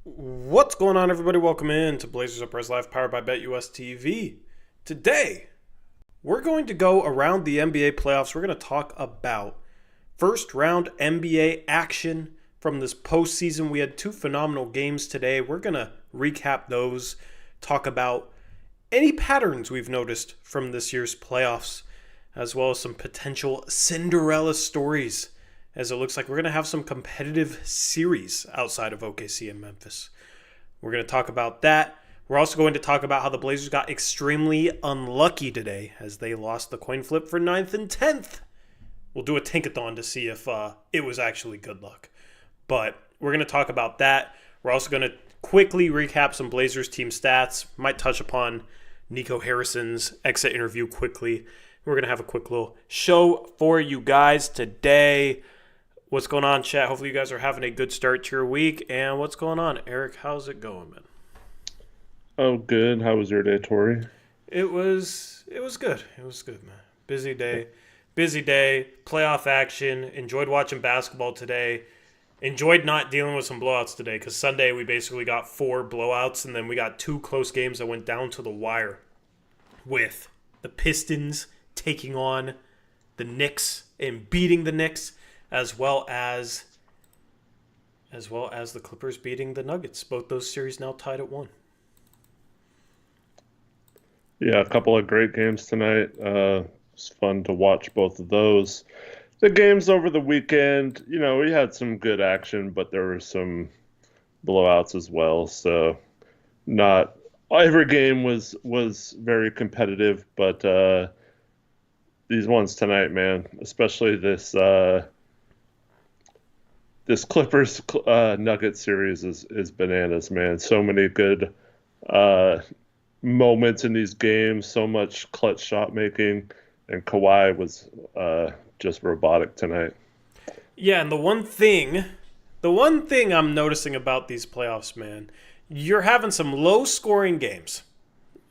What's going on, everybody? Welcome in to Blazers Uprise Live, powered by BetUS TV. Today, we're going to go around the NBA playoffs. We're going to talk about first round NBA action from this postseason. We had two phenomenal games today. We're going to recap those, talk about any patterns we've noticed from this year's playoffs, as well as some potential Cinderella stories, as it looks like we're going to have some competitive series outside of OKC and Memphis. We're going to talk about that. We're also going to talk about how the Blazers got extremely unlucky today as they lost the coin flip for 9th and 10th. We'll do a Tankathon to see if it was actually good luck. But we're going to talk about that. We're also going to quickly recap some Blazers team stats. Might touch upon Nico Harrison's exit interview quickly. We're going to have a quick little show for you guys today. What's going on, chat? Hopefully you guys are having a good start to your week. And what's going on, Eric? How's it going, man? Oh, good. How was your day, Tori? It was good. It was good, man. Busy day. Busy day. Playoff action. Enjoyed watching basketball today. Enjoyed not dealing with some blowouts today because Sunday we basically got 4 blowouts and then we got 2 close games that went down to the wire with the Pistons taking on the Knicks and beating the Knicks, as well as the Clippers beating the Nuggets. Both those series now tied at 1. Yeah, a couple of great games tonight. It's fun to watch both of those. The games over the weekend, we had some good action, but there were some blowouts as well. So not every game was very competitive, but these ones tonight, man, especially this Clippers Nuggets series is bananas, man. So many good moments in these games, so much clutch shot making, and Kawhi was just robotic tonight. Yeah, and the one thing I'm noticing about these playoffs, man, you're having some low scoring games.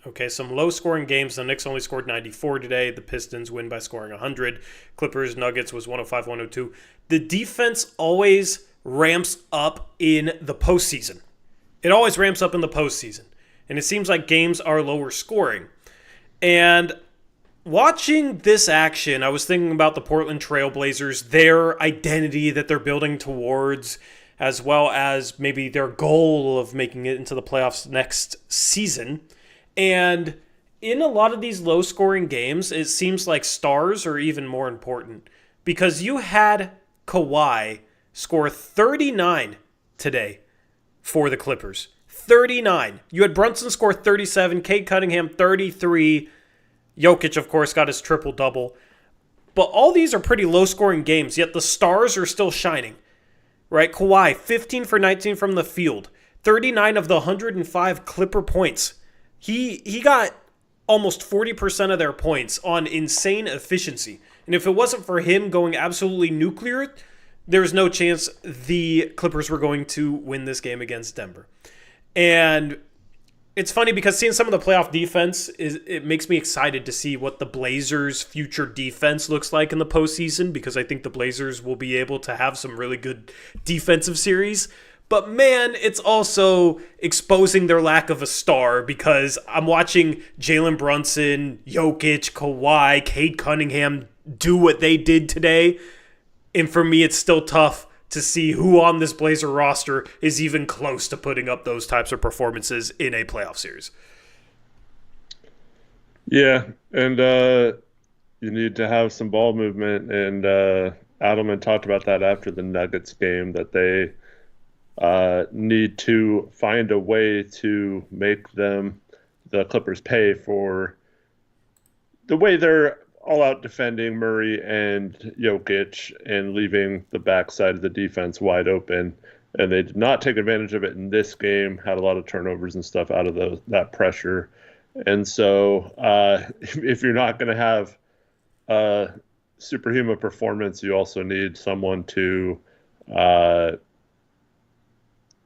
Okay, some low scoring games. The Knicks only scored 94 today. The Pistons win by scoring 100. Clippers Nuggets was 105-102. The defense always ramps up in the postseason. It always ramps up in the postseason. And it seems like games are lower scoring. And watching this action, I was thinking about the Portland Trail Blazers, their identity that they're building towards, as well as maybe their goal of making it into the playoffs next season. And in a lot of these low-scoring games, it seems like stars are even more important because you had Kawhi score 39 today for the Clippers. 39. You had Brunson score 37, Cade Cunningham 33. Jokic, of course, got his triple-double. But all these are pretty low-scoring games, yet the stars are still shining. Right? Kawhi, 15 for 19 from the field. 39 of the 105 Clipper points. He got almost 40% of their points on insane efficiency. And if it wasn't for him going absolutely nuclear, there's no chance the Clippers were going to win this game against Denver. And it's funny because seeing some of the playoff defense, it makes me excited to see what the Blazers' future defense looks like in the postseason, because I think the Blazers will be able to have some really good defensive series. But man, it's also exposing their lack of a star because I'm watching Jalen Brunson, Jokic, Kawhi, Cade Cunningham do what they did today. And for me, it's still tough to see who on this Blazer roster is even close to putting up those types of performances in a playoff series. Yeah, and you need to have some ball movement. And Adelman talked about that after the Nuggets game, that they need to find a way to make the Clippers pay for the way they're all out defending Murray and Jokic and leaving the backside of the defense wide open. And they did not take advantage of it in this game, had a lot of turnovers and stuff out of that pressure. And so if you're not going to have a superhuman performance, you also need someone to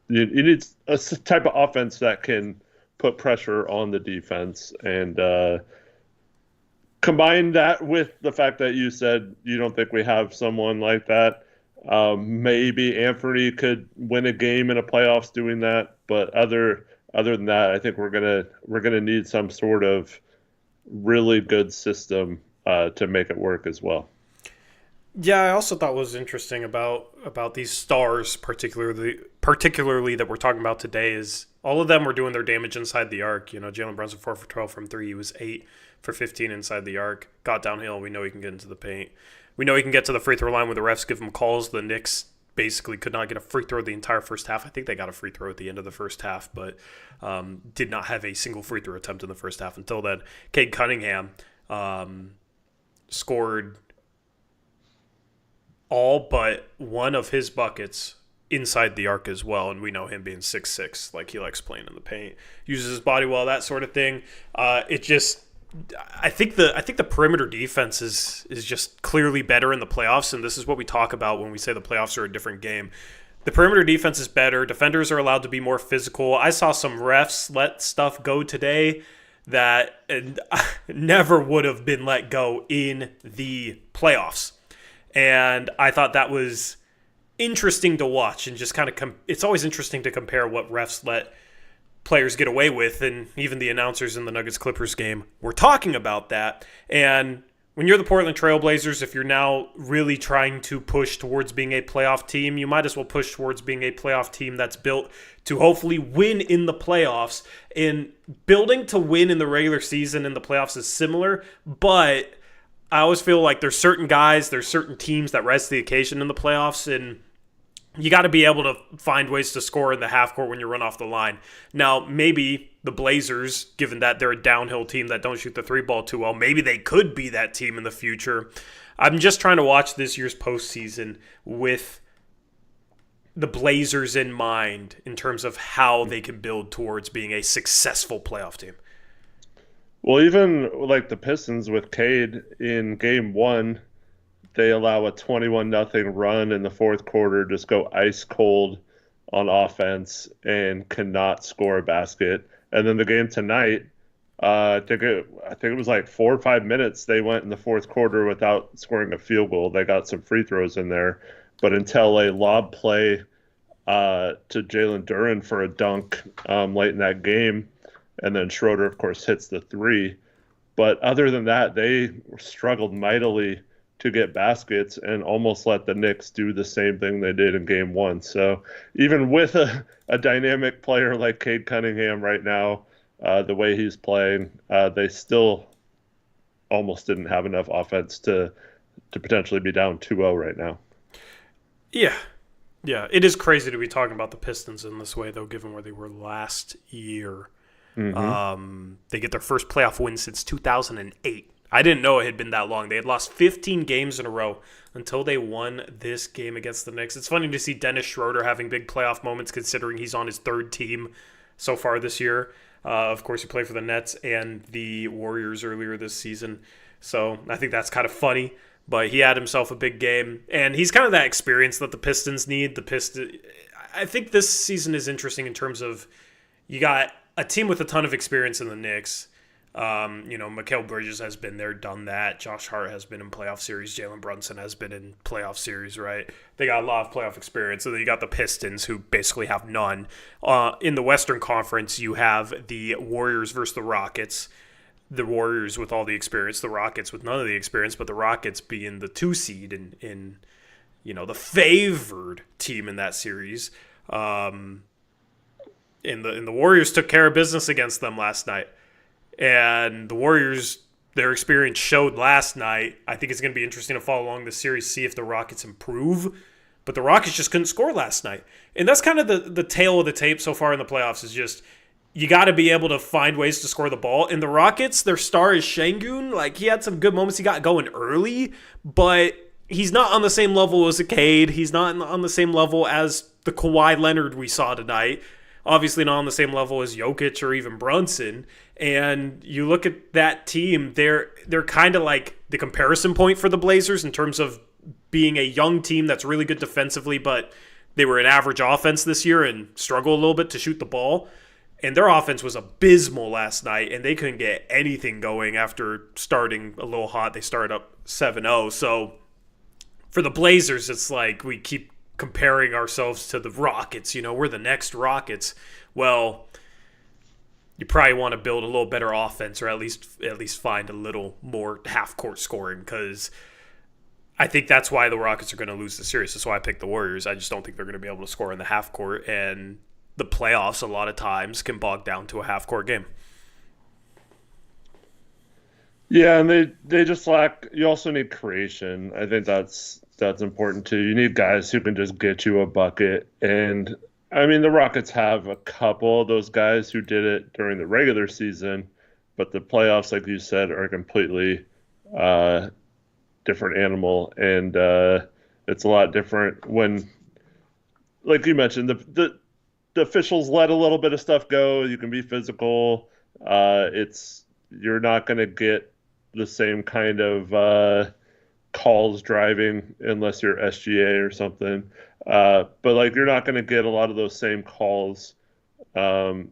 you need a type of offense that can put pressure on the defense. And combine that with the fact that you said you don't think we have someone like that. Maybe Anthony could win a game in a playoffs doing that, but other than that, I think we're gonna need some sort of really good system to make it work as well. Yeah, I also thought was interesting about these stars, particularly that we're talking about today, is all of them were doing their damage inside the arc. You know, Jalen Brunson 4 for 12 from three. He was 8 for 15 inside the arc. Got downhill. We know he can get into the paint. We know he can get to the free throw line when the refs give him calls. The Knicks basically could not get a free throw the entire first half. I think they got a free throw at the end of the first half, but did not have a single free throw attempt in the first half until then. Cade Cunningham scored all but one of his buckets inside the arc as well, and we know him being 6'6", like he likes playing in the paint, uses his body well, that sort of thing. It just, I think the perimeter defense is just clearly better in the playoffs, and this is what we talk about when we say the playoffs are a different game. The perimeter defense is better. Defenders are allowed to be more physical. I saw some refs let stuff go today that never would have been let go in the playoffs. And I thought that was interesting to watch, and just kind of it's always interesting to compare what refs let players get away with, and even the announcers in the Nuggets Clippers game were talking about that. And when you're the Portland Trailblazers, if you're now really trying to push towards being a playoff team, you might as well push towards being a playoff team that's built to hopefully win in the playoffs. And building to win in the regular season in the playoffs is similar, but I always feel like there's certain guys, there's certain teams that rise to the occasion in the playoffs, and you got to be able to find ways to score in the half court when you run off the line. Now, maybe the Blazers, given that they're a downhill team that don't shoot the three ball too well, maybe they could be that team in the future. I'm just trying to watch this year's postseason with the Blazers in mind in terms of how they can build towards being a successful playoff team. Well, even like the Pistons with Cade in game one, they allow a 21-0 run in the fourth quarter, just go ice cold on offense and cannot score a basket. And then the game tonight, I think it was like 4 or 5 minutes they went in the fourth quarter without scoring a field goal. They got some free throws in there, but until a lob play to Jalen Duren for a dunk late in that game, and then Schroeder, of course, hits the three. But other than that, they struggled mightily to get baskets and almost let the Knicks do the same thing they did in game one. So even with a dynamic player like Cade Cunningham right now, the way he's playing, they still almost didn't have enough offense to potentially be down 2-0 right now. Yeah. Yeah, it is crazy to be talking about the Pistons in this way, though, given where they were last year. They get their first playoff win since 2008. I didn't know it had been that long. They had lost 15 games in a row until they won this game against the Knicks. It's funny to see Dennis Schroeder having big playoff moments considering he's on his third team so far this year. Of course, he played for the Nets and the Warriors earlier this season. So I think that's kind of funny. But he had himself a big game. And he's kind of that experience that the Pistons need. I think this season is interesting in terms of you got a team with a ton of experience in the Knicks. Mikal Bridges has been there, done that. Josh Hart has been in playoff series. Jalen Brunson has been in playoff series, right? They got a lot of playoff experience. So then you got the Pistons, who basically have none. In the Western Conference, you have the Warriors versus the Rockets. The Warriors with all the experience, the Rockets with none of the experience, but the Rockets being the 2 seed in the favored team in that series. And the Warriors took care of business against them last night. And the Warriors, their experience showed last night. I think it's going to be interesting to follow along this series, see if the Rockets improve. But the Rockets just couldn't score last night. And that's kind of the tail of the tape so far in the playoffs, is just you got to be able to find ways to score the ball. And the Rockets, their star is Şengün. Like, he had some good moments. He got going early, but he's not on the same level as a Cade. He's not on the same level as the Kawhi Leonard we saw tonight. Obviously not on the same level as Jokic or even Brunson. And you look at that team, they're kind of like the comparison point for the Blazers in terms of being a young team that's really good defensively, but they were an average offense this year and struggle a little bit to shoot the ball. And their offense was abysmal last night, and they couldn't get anything going after starting a little hot. They started up 7-0. So For the Blazers, it's like we keep comparing ourselves to the Rockets. We're the next Rockets. Well, you probably want to build a little better offense, or at least find a little more half court scoring, because I think that's why the Rockets are going to lose the series. That's why I picked the Warriors. I just don't think they're going to be able to score in the half court, and the playoffs a lot of times can bog down to a half court game. Yeah, and they just lack. You also need creation. I think that's important too. You need guys who can just get you a bucket. And I mean, the Rockets have a couple of those guys who did it during the regular season, but the playoffs, like you said, are completely uh, different animal, and it's a lot different when, like you mentioned, the officials let a little bit of stuff go. You can be physical. It's You're not going to get the same kind of calls driving unless you're SGA or something. But like you're not going to get a lot of those same calls that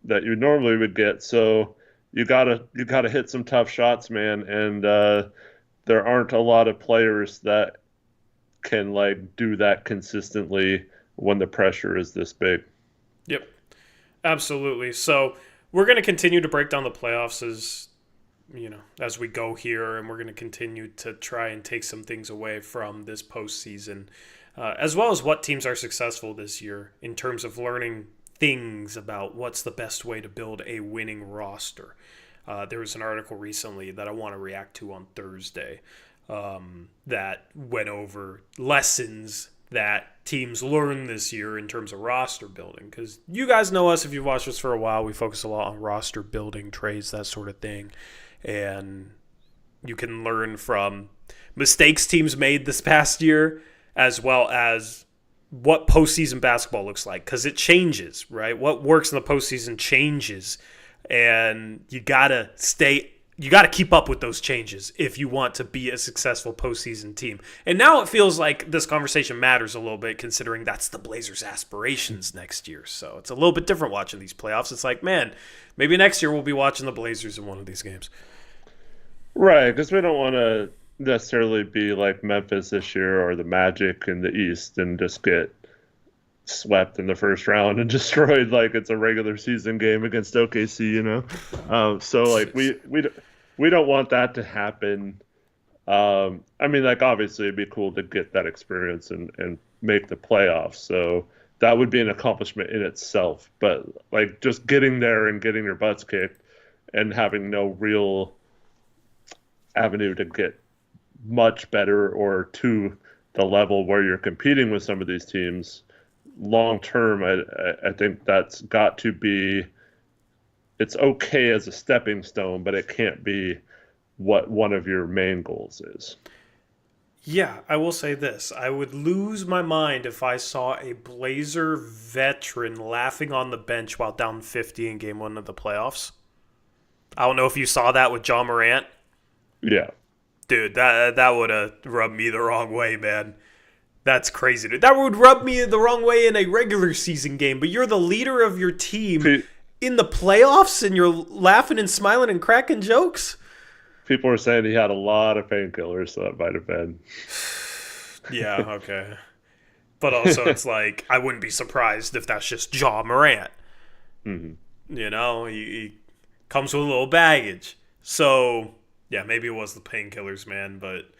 you normally would get. So you gotta hit some tough shots, man. And there aren't a lot of players that can like do that consistently when the pressure is this big. Yep, absolutely. So we're going to continue to break down the playoffs as we go here, and we're going to continue to try and take some things away from this postseason, as well as what teams are successful this year in terms of learning things about what's the best way to build a winning roster. There was an article recently that I want to react to on Thursday that went over lessons that teams learned this year in terms of roster building. Because you guys know us, if you've watched us for a while, we focus a lot on roster building, trades, that sort of thing. And you can learn from mistakes teams made this past year, as well as what postseason basketball looks like, because it changes, right? What works in the postseason changes, and you gotta keep up with those changes if you want to be a successful postseason team. And now it feels like this conversation matters a little bit, considering that's the Blazers' aspirations next year. So it's a little bit different watching these playoffs. It's like, man, maybe next year we'll be watching the Blazers in one of these games. Right, because we don't want to necessarily be like Memphis this year or the Magic in the East and just get swept in the first round and destroyed like it's a regular season game against OKC, you know? So like we don't want that to happen. I mean, like obviously it'd be cool to get that experience and make the playoffs. So that would be an accomplishment in itself. But like just getting there and getting your butts kicked and having no real avenue to get much better or to the level where you're competing with some of these teams long term, I think that's got to be, it's okay as a stepping stone, but it can't be what one of your main goals is. Yeah, I will say this. I would lose my mind if I saw a Blazer veteran laughing on the bench while down 50 in game one of the playoffs. I don't know if you saw that with John Morant. Yeah. Dude, that would have rubbed me the wrong way, man. That's crazy, dude. That would rub me the wrong way in a regular season game, but you're the leader of your team in the playoffs, and you're laughing and smiling and cracking jokes? People were saying he had a lot of painkillers, so that might have been. Yeah, okay. But also, it's like, I wouldn't be surprised if that's just John Morant. Mm-hmm. You know, he comes with a little baggage. So, yeah, maybe it was the painkillers, man, but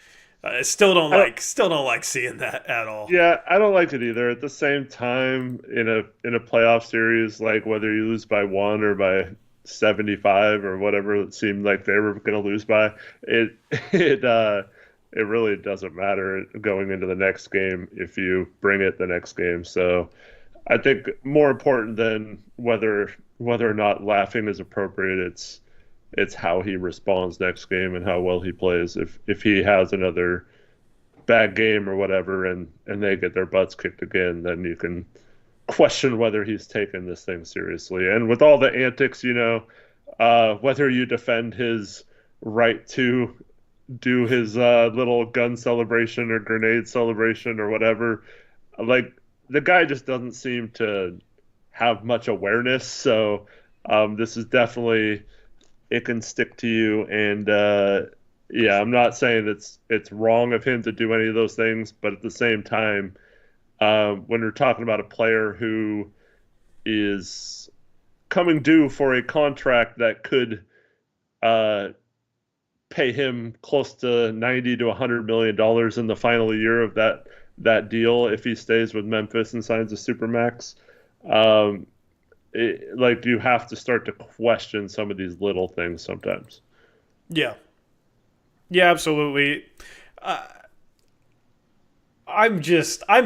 I still don't like seeing that at all. Yeah, I don't like it either. At the same time, in a playoff series, like whether you lose by 1 or by 75 or whatever it seemed like they were going to lose by, it really doesn't matter going into the next game if you bring it the next game. So I think more important than whether or not laughing is appropriate, it's how he responds next game and how well he plays. If he has another bad game or whatever and they get their butts kicked again, then you can question whether he's taken this thing seriously. And with all the antics, you know, whether you defend his right to do his little gun celebration or grenade celebration or whatever, like the guy just doesn't seem to have much awareness. So this is definitely, it can stick to you. And Yeah, I'm not saying it's wrong of him to do any of those things, but at the same time, when we're talking about a player who is coming due for a contract that could uh, pay him close to 90 to 100 million dollars in the final year of that deal if he stays with Memphis and signs a supermax. Um, like you have to start to question some of these little things sometimes. Yeah. Yeah, absolutely. Uh, I'm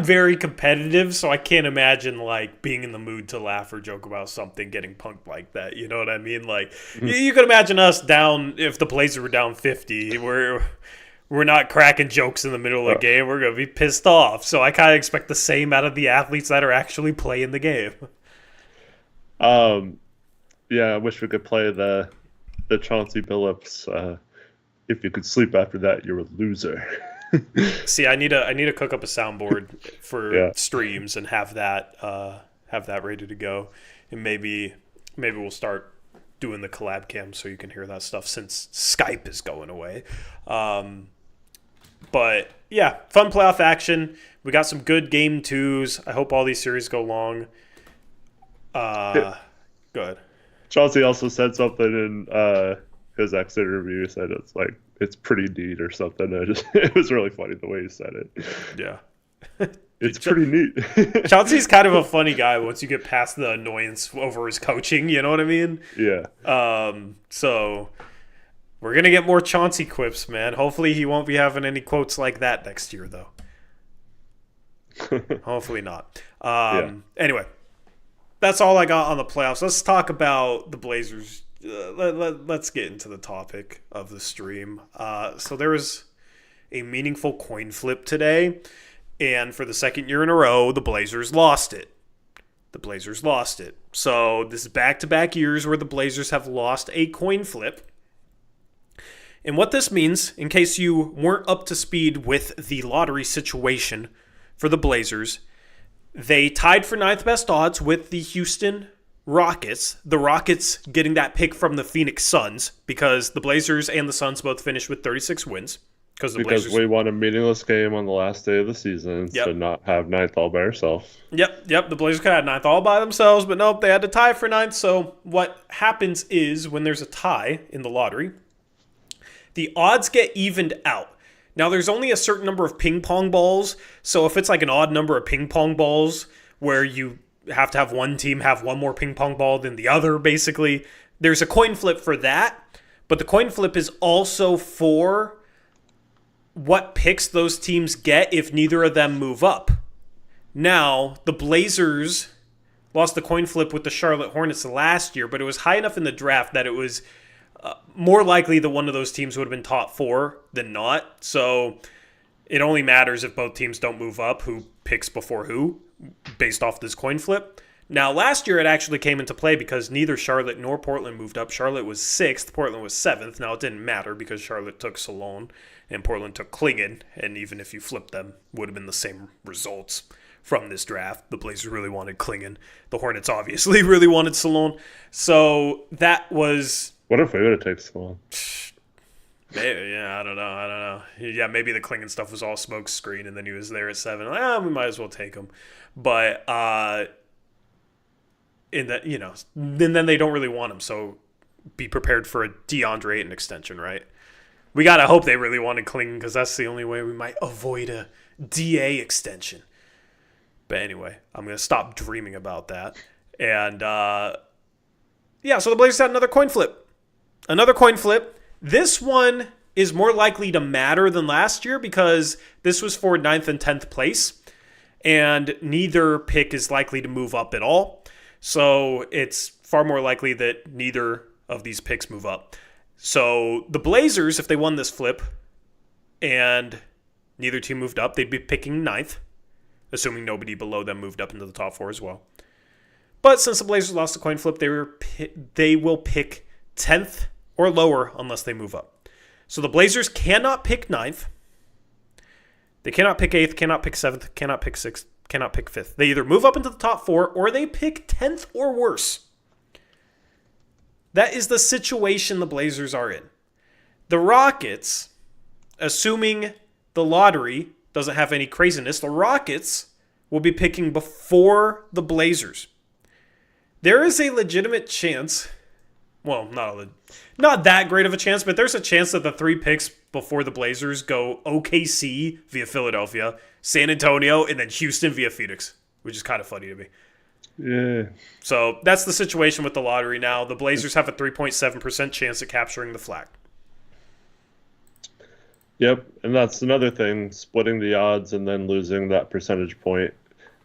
very competitive, so I can't imagine like being in the mood to laugh or joke about something getting punked like that. You know what I mean? Like you could imagine us down if the Blazers were down 50. We're not cracking jokes in the middle of the game. We're gonna be pissed off. So I kind of expect the same out of the athletes that are actually playing the game. Um, yeah, I wish we could play the Chauncey Billups. If you could sleep after that, you're a loser. See, I need to cook up a soundboard for Yeah. streams and have that ready to go, and maybe we'll start doing the collab cam so you can hear that stuff since Skype is going away. But yeah, fun playoff action. We got some good game twos. I hope all these series go long. Good. Chauncey also said something in his exit interview. He said it's pretty neat or something. It was really funny the way he said it. Yeah. It's pretty neat. Chauncey's kind of a funny guy once you get past the annoyance over his coaching. You know what I mean? Yeah. So we're gonna get more Chauncey quips, man. Hopefully he won't be having any quotes like that next year, though. Hopefully not. Anyway, that's all I got on the playoffs. Let's talk about the Blazers. Let's get into the topic of the stream. So there was a meaningful coin flip today, and for the second year in a row, the Blazers lost it. So this is back-to-back years where the Blazers have lost a coin flip. And what this means, in case you weren't up to speed with the lottery situation for the Blazers, they tied for ninth best odds with the Houston Rockets. The Rockets getting that pick from the Phoenix Suns because the Blazers and the Suns both finished with 36 wins. Because we won a meaningless game on the last day of the season to not have ninth all by ourselves. Yep. The Blazers could have had ninth all by themselves, but nope, they had to tie for ninth. So what happens is when there's a tie in the lottery, the odds get evened out. Now, there's only a certain number of ping pong balls, so if it's like an odd number of ping pong balls where you have to have one team have one more ping pong ball than the other, basically, there's a coin flip for that, but the coin flip is also for what picks those teams get if neither of them move up. Now, the Blazers lost the coin flip with the Charlotte Hornets last year, but it was high enough in the draft that it was more likely that one of those teams would have been top four than not. So it only matters if both teams don't move up, who picks before who, based off this coin flip. Now, last year it actually came into play because neither Charlotte nor Portland moved up. Charlotte was 6th, Portland was 7th. Now, it didn't matter because Charlotte took Salone and Portland took Klingon, and even if you flipped them, would have been the same results from this draft. The Blazers really wanted Klingon. The Hornets obviously really wanted Salone. So that was... What if we would have taken Salone? Maybe, I don't know. Yeah, maybe the Klingon stuff was all smoke screen, and then he was there at 7. We might as well take him. But in that, then they don't really want him. So be prepared for a DeAndre Ayton extension, right? We gotta hope they really wanted Klingon because that's the only way we might avoid a DA extension. But anyway, I'm gonna stop dreaming about that. And so the Blazers had another coin flip. This one is more likely to matter than last year because this was for 9th and 10th place, and neither pick is likely to move up at all. So it's far more likely that neither of these picks move up. So the Blazers, if they won this flip and neither team moved up, they'd be picking 9th, assuming nobody below them moved up into the top 4 as well. But since the Blazers lost the coin flip, they will pick 10th or lower unless they move up. So the Blazers cannot pick 9th. They cannot pick 8th, cannot pick 7th, cannot pick 6th, cannot pick 5th. They either move up into the top 4 or they pick 10th or worse. That is the situation the Blazers are in. The Rockets, assuming the lottery doesn't have any craziness, the Rockets will be picking before the Blazers. There is a legitimate chance, well, not that great of a chance, but there's a chance that the 3 picks before the Blazers go OKC via Philadelphia, San Antonio, and then Houston via Phoenix, which is kind of funny to me. Yeah. So that's the situation with the lottery now. The Blazers have a 3.7% chance at capturing the flag. Yep, and that's another thing, splitting the odds and then losing that percentage point.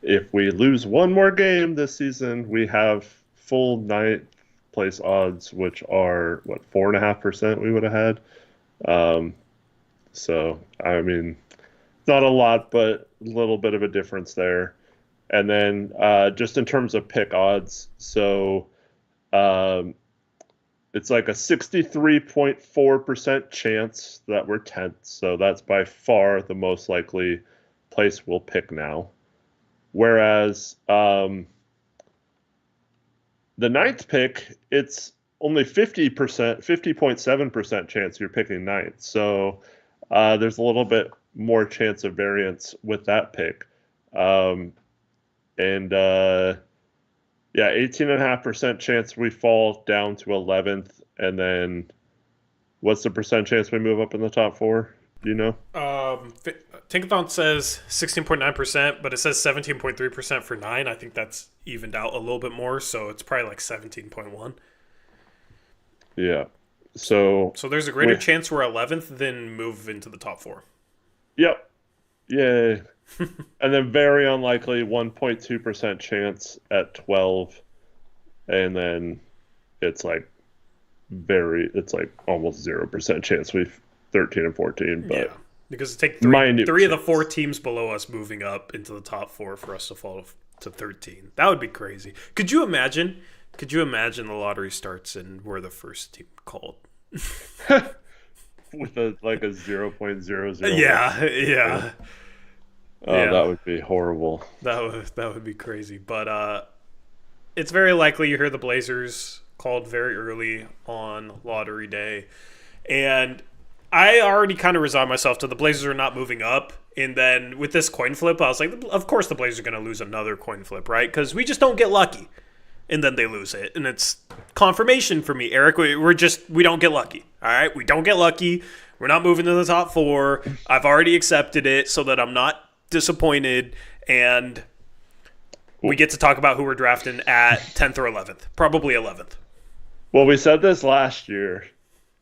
If we lose one more game this season, we have full 9th place odds, which are, 4.5% we would have had. So, I mean, not a lot, but a little bit of a difference there. And then just in terms of pick odds, so it's like a 63.4% chance that we're 10th. So that's by far the most likely place we'll pick now. Whereas the 9th pick, it's only 50.7% chance you're picking 9th. So there's a little bit more chance of variance with that pick. Yeah, 18.5% chance we fall down to 11th, and then what's the percent chance we move up in the top 4? Do you know? Tankathon says 16.9%, but it says 17.3% for 9. I think that's evened out a little bit more, so it's probably like 17.1. Yeah. So there's a greater chance we're 11th than move into the top 4. Yep. Yay. And then very unlikely 1.2% chance at 12, and then it's like almost 0% chance we've 13 and 14. But yeah, because it takes three of the 4 teams below us moving up into the top 4 for us to fall to 13. That would be crazy. Could you imagine the lottery starts and we're the first team called? With a 0.00. Yeah. Oh, that would be horrible. That would be crazy. But it's very likely you hear the Blazers called very early on lottery day. And I already kind of resigned myself to the Blazers are not moving up. And then with this coin flip, I was like, of course the Blazers are going to lose another coin flip, right? Because we just don't get lucky. And then they lose it. And it's confirmation for me, Eric. We don't get lucky. All right? We don't get lucky. We're not moving to the top 4. I've already accepted it so that I'm not disappointed, and we get to talk about who we're drafting at 10th or 11th. Probably 11th. Well, we said this last year.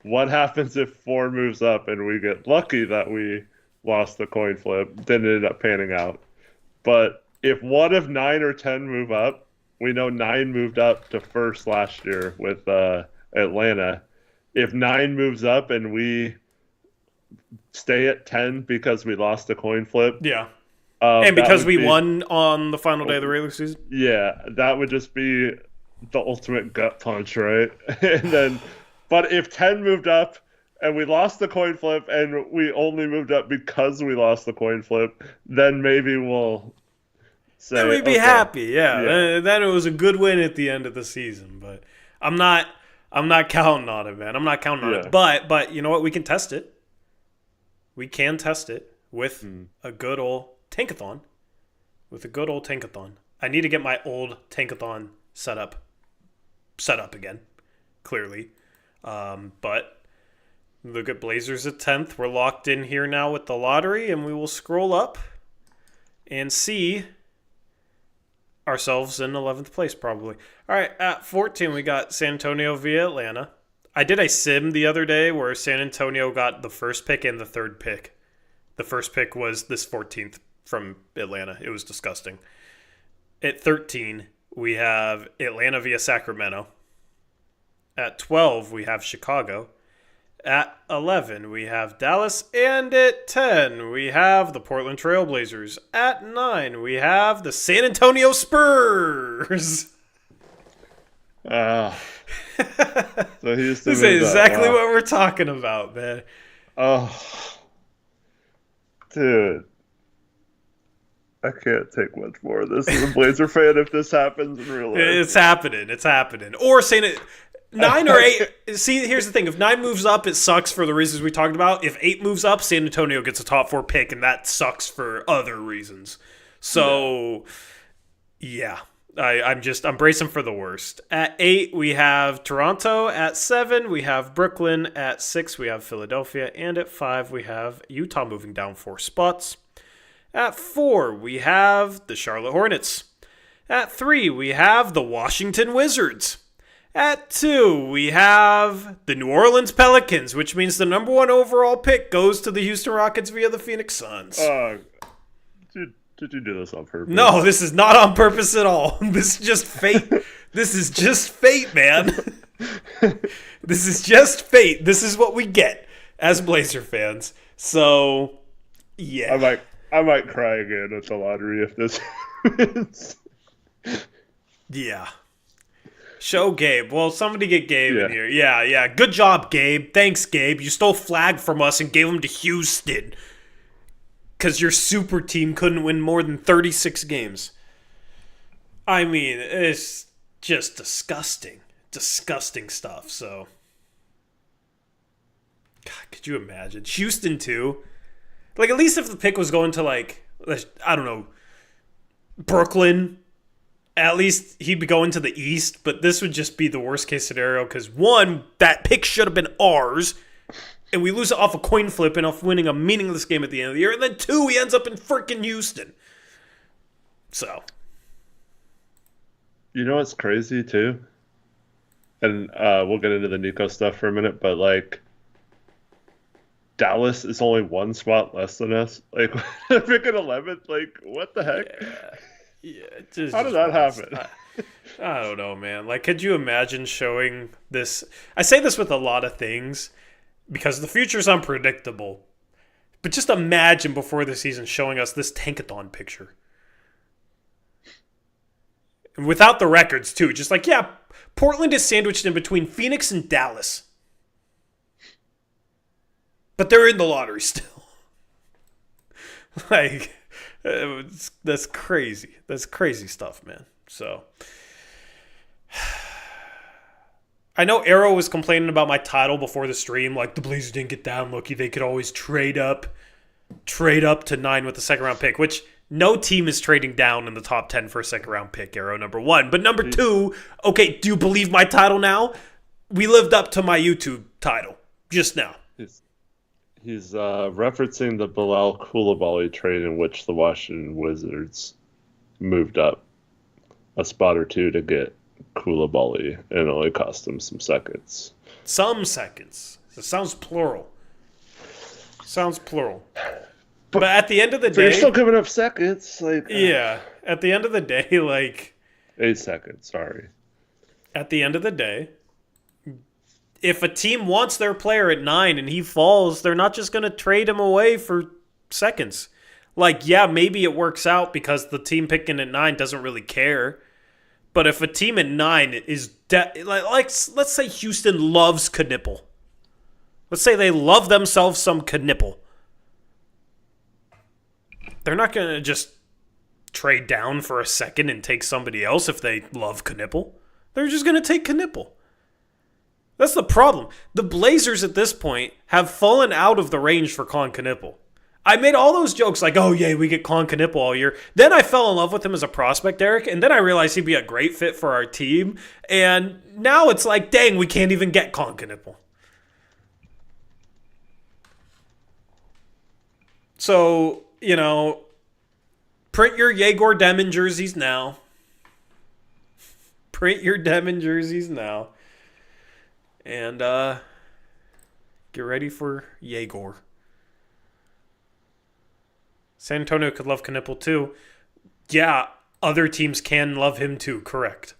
What happens if 4 moves up and we get lucky that we lost the coin flip, didn't end up panning out? But if one of 9 or 10 move up, we know 9 moved up to first last year with Atlanta. If 9 moves up and we stay at 10 because we lost the coin flip. Yeah. And because we won on the final day of the regular season. Yeah, that would just be the ultimate gut punch, right? And then, but if 10 moved up and we lost the coin flip and we only moved up because we lost the coin flip, then maybe we'll say, then we'd be happy. Yeah. Then it was a good win at the end of the season. But I'm not counting on it, man. I'm not counting on it. But you know what? We can test it. We can test it with a good old Tankathon. I need to get my old Tankathon set up again, clearly. But look at Blazers at 10th. We're locked in here now with the lottery, and we will scroll up and see ourselves in 11th place, probably. All right, at 14, we got San Antonio via Atlanta. I did a sim the other day where San Antonio got the first pick and the third pick. The first pick was this 14th from Atlanta. It was disgusting. At 13, we have Atlanta via Sacramento. At 12, we have Chicago. At 11, we have Dallas. And at 10, we have the Portland Trail Blazers. At 9, we have the San Antonio Spurs. So this is exactly what we're talking about, man. Oh, dude. I can't take much more of this as a Blazer fan if this happens in real life. It's happening. Or 9 or 8. See, here's the thing. If 9 moves up, it sucks for the reasons we talked about. If 8 moves up, San Antonio gets a top 4 pick, and that sucks for other reasons. So, yeah. I'm bracing for the worst. At 8, we have Toronto. At 7, we have Brooklyn. At 6, we have Philadelphia. And at 5, we have Utah moving down 4 spots. At 4, we have the Charlotte Hornets. At 3, we have the Washington Wizards. At 2, we have the New Orleans Pelicans, which means the number 1 overall pick goes to the Houston Rockets via the Phoenix Suns. Did you do this on purpose? No, this is not on purpose at all. This is just fate. This is just fate, man. This is just fate. This is what we get as Blazer fans. So, yeah. I might cry again at the lottery if this wins. Yeah. Show Gabe. Well, somebody get Gabe in here. Yeah. Good job, Gabe. Thanks, Gabe. You stole flag from us and gave him to Houston. Because your super team couldn't win more than 36 games. I mean, it's just disgusting. Disgusting stuff, so. God, could you imagine? Houston, too. Like, at least if the pick was going to, like, I don't know, Brooklyn, at least he'd be going to the East, but this would just be the worst case scenario because, one, that pick should have been ours, and we lose it off a coin flip and off winning a meaningless game at the end of the year, and then 2, he ends up in freaking Houston. So. You know what's crazy, too? And we'll get into the Nico stuff for a minute, but, like, Dallas is only 1 spot less than us. Like, picking 11th, like, what the heck? Yeah. How did that happen? I don't know, man. Like, could you imagine showing this? I say this with a lot of things because the future's unpredictable. But just imagine before the season showing us this Tankathon picture. And without the records, too. Just like, yeah, Portland is sandwiched in between Phoenix and Dallas. But they're in the lottery still. Like, that's crazy. That's crazy stuff, man. So, I know Arrow was complaining about my title before the stream. Like, the Blazers didn't get down lucky. They could always trade up to 9 with the second round pick, which no team is trading down in the top 10 for a second round pick, Arrow, number 1. But number 2, okay, do you believe my title now? We lived up to my YouTube title just now. He's referencing the Bilal Coulibaly trade in which the Washington Wizards moved up a spot or 2 to get Coulibaly and only cost them some seconds. Some seconds. It sounds plural. But at the end of the day, you're still giving up seconds. Like, yeah. At the end of the day, like 8 seconds. Sorry. At the end of the day, if a team wants their player at 9 and he falls, they're not just going to trade him away for seconds. Like, yeah, maybe it works out because the team picking at 9 doesn't really care. But if a team at 9 is let's say Houston loves Knipple. Let's say they love themselves some Knipple. They're not going to just trade down for a second and take somebody else if they love Knipple. They're just going to take Knipple. That's the problem. The Blazers at this point have fallen out of the range for Colin Knipple. I made all those jokes like, oh, yeah, we get Colin Knipple all year. Then I fell in love with him as a prospect, Eric, and then I realized he'd be a great fit for our team. And now it's like, dang, we can't even get Colin Knipple. So, print your Yegor Demon jerseys now. And get ready for Yegor. San Antonio could love Knipple too. Yeah, other teams can love him too, correct.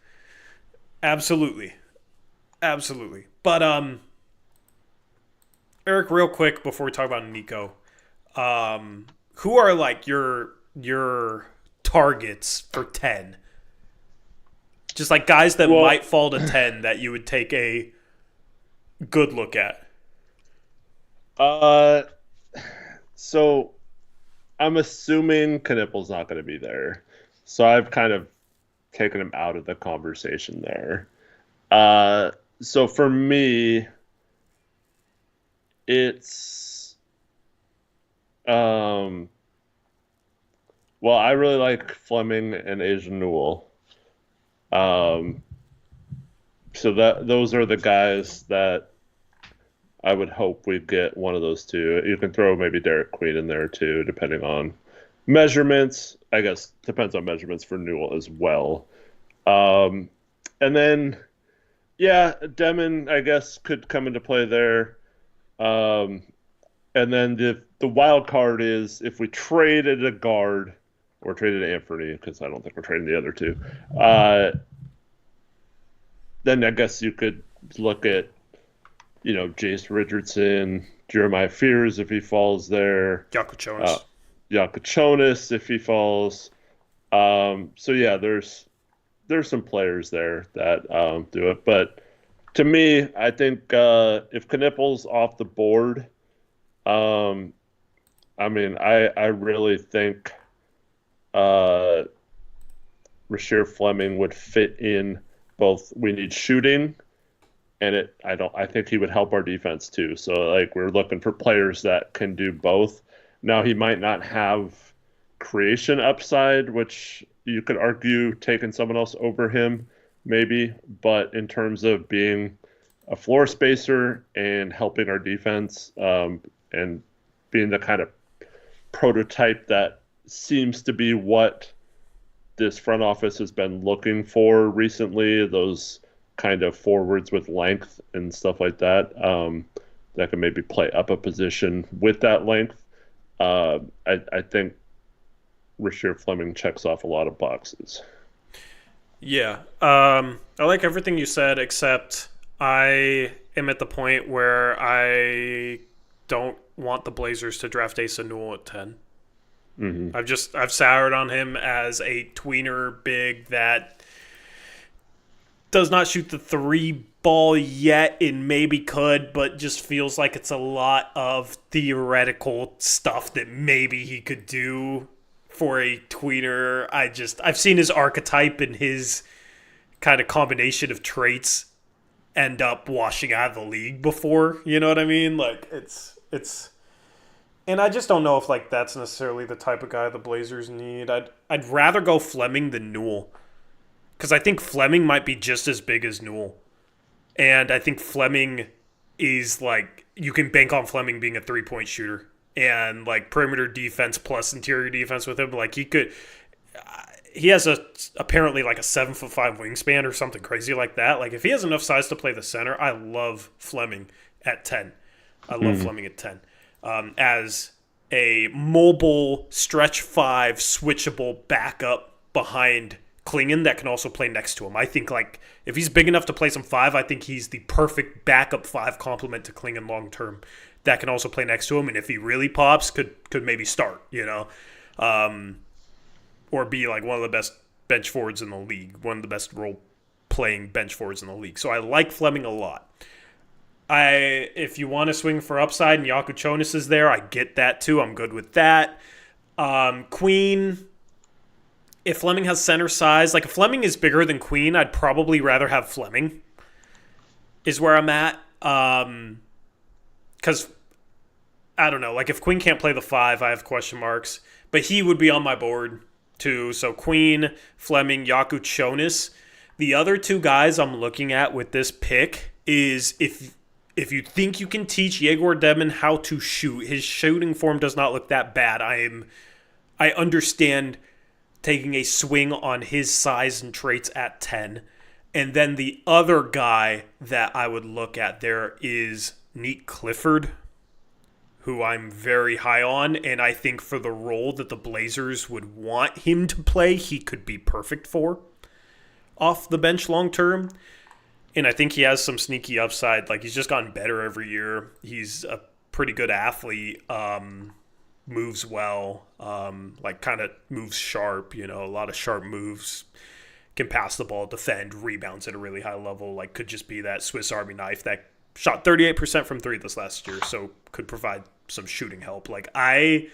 Absolutely. But Eric, real quick before we talk about Nico, who are like your targets for 10? Just like guys that might fall to 10 that you would take a good look at. So I'm assuming Knipple's not going to be there. So I've kind of taken him out of the conversation there. So for me, it's um well, I really like Fleming and Asian Newell. Um, so that those are the guys that I would hope we'd get one of those two. You can throw maybe Derek Queen in there too, depending on measurements. I guess depends on measurements for Newell as well. Um, and then yeah, Demon I guess could come into play there. Um, and then the wild card is if we traded a guard or traded Anthony, because I don't think we're trading the other two. Then I guess you could look at Jace Richardson, Jeremiah Fears if he falls there, Yakuchonis. Yakuchonis if he falls. So yeah, there's some players there that do it, but to me, I think if Knippel's off the board, I mean, I really think Rasheer Fleming would fit in both. We need shooting, and I think he would help our defense too. So like we're looking for players that can do both. Now he might not have creation upside, which you could argue taking someone else over him maybe, but in terms of being a floor spacer and helping our defense, and being the kind of prototype that seems to be what this front office has been looking for recently, those kind of forwards with length and stuff like that, that can maybe play up a position with that length. I think Rasheer Fleming checks off a lot of boxes. Yeah. I like everything you said, except I am at the point where I don't want the Blazers to draft Asa Newell at 10. Mm-hmm. I've soured on him as a tweener big that does not shoot the three ball yet and maybe could, but just feels like it's a lot of theoretical stuff that maybe he could do for a tweener. I've seen his archetype and his kind of combination of traits end up washing out of the league before. You know what I mean? Like it's and I just don't know if like that's necessarily the type of guy the Blazers need. I'd rather go Fleming than Newell, because I think Fleming might be just as big as Newell, and I think Fleming is like you can bank on Fleming being a 3-point shooter and like perimeter defense plus interior defense with him. Like he has apparently like a 7'5" wingspan or something crazy like that. Like if he has enough size to play the center, I love Fleming at 10. I love Fleming at 10. As a mobile stretch 5 switchable backup behind Klingon that can also play next to him. I think like if he's big enough to play some 5, I think he's the perfect backup 5 complement to Klingon long term that can also play next to him. And if he really pops, could maybe start, or be like one of the best bench forwards in the league, one of the best role playing bench forwards in the league. So I like Fleming a lot. If you want to swing for upside and Yakuchonis is there, I get that too. I'm good with that. Queen, if Fleming has center size, like if Fleming is bigger than Queen, I'd probably rather have Fleming, is where I'm at. Because, I don't know, like if Queen can't play the 5, I have question marks. But he would be on my board too. So Queen, Fleming, Yakuchonis. The other two guys I'm looking at with this pick is if you think you can teach Yegor Demon how to shoot, his shooting form does not look that bad. I understand taking a swing on his size and traits at 10. And then the other guy that I would look at there is Neat Clifford, who I'm very high on. And I think for the role that the Blazers would want him to play, he could be perfect for off the bench long term. And I think he has some sneaky upside. Like, he's just gotten better every year. He's a pretty good athlete, moves well, like kind of moves sharp, a lot of sharp moves, can pass the ball, defend, rebounds at a really high level, like could just be that Swiss Army knife that shot 38% from 3 this last year, so could provide some shooting help. Like, I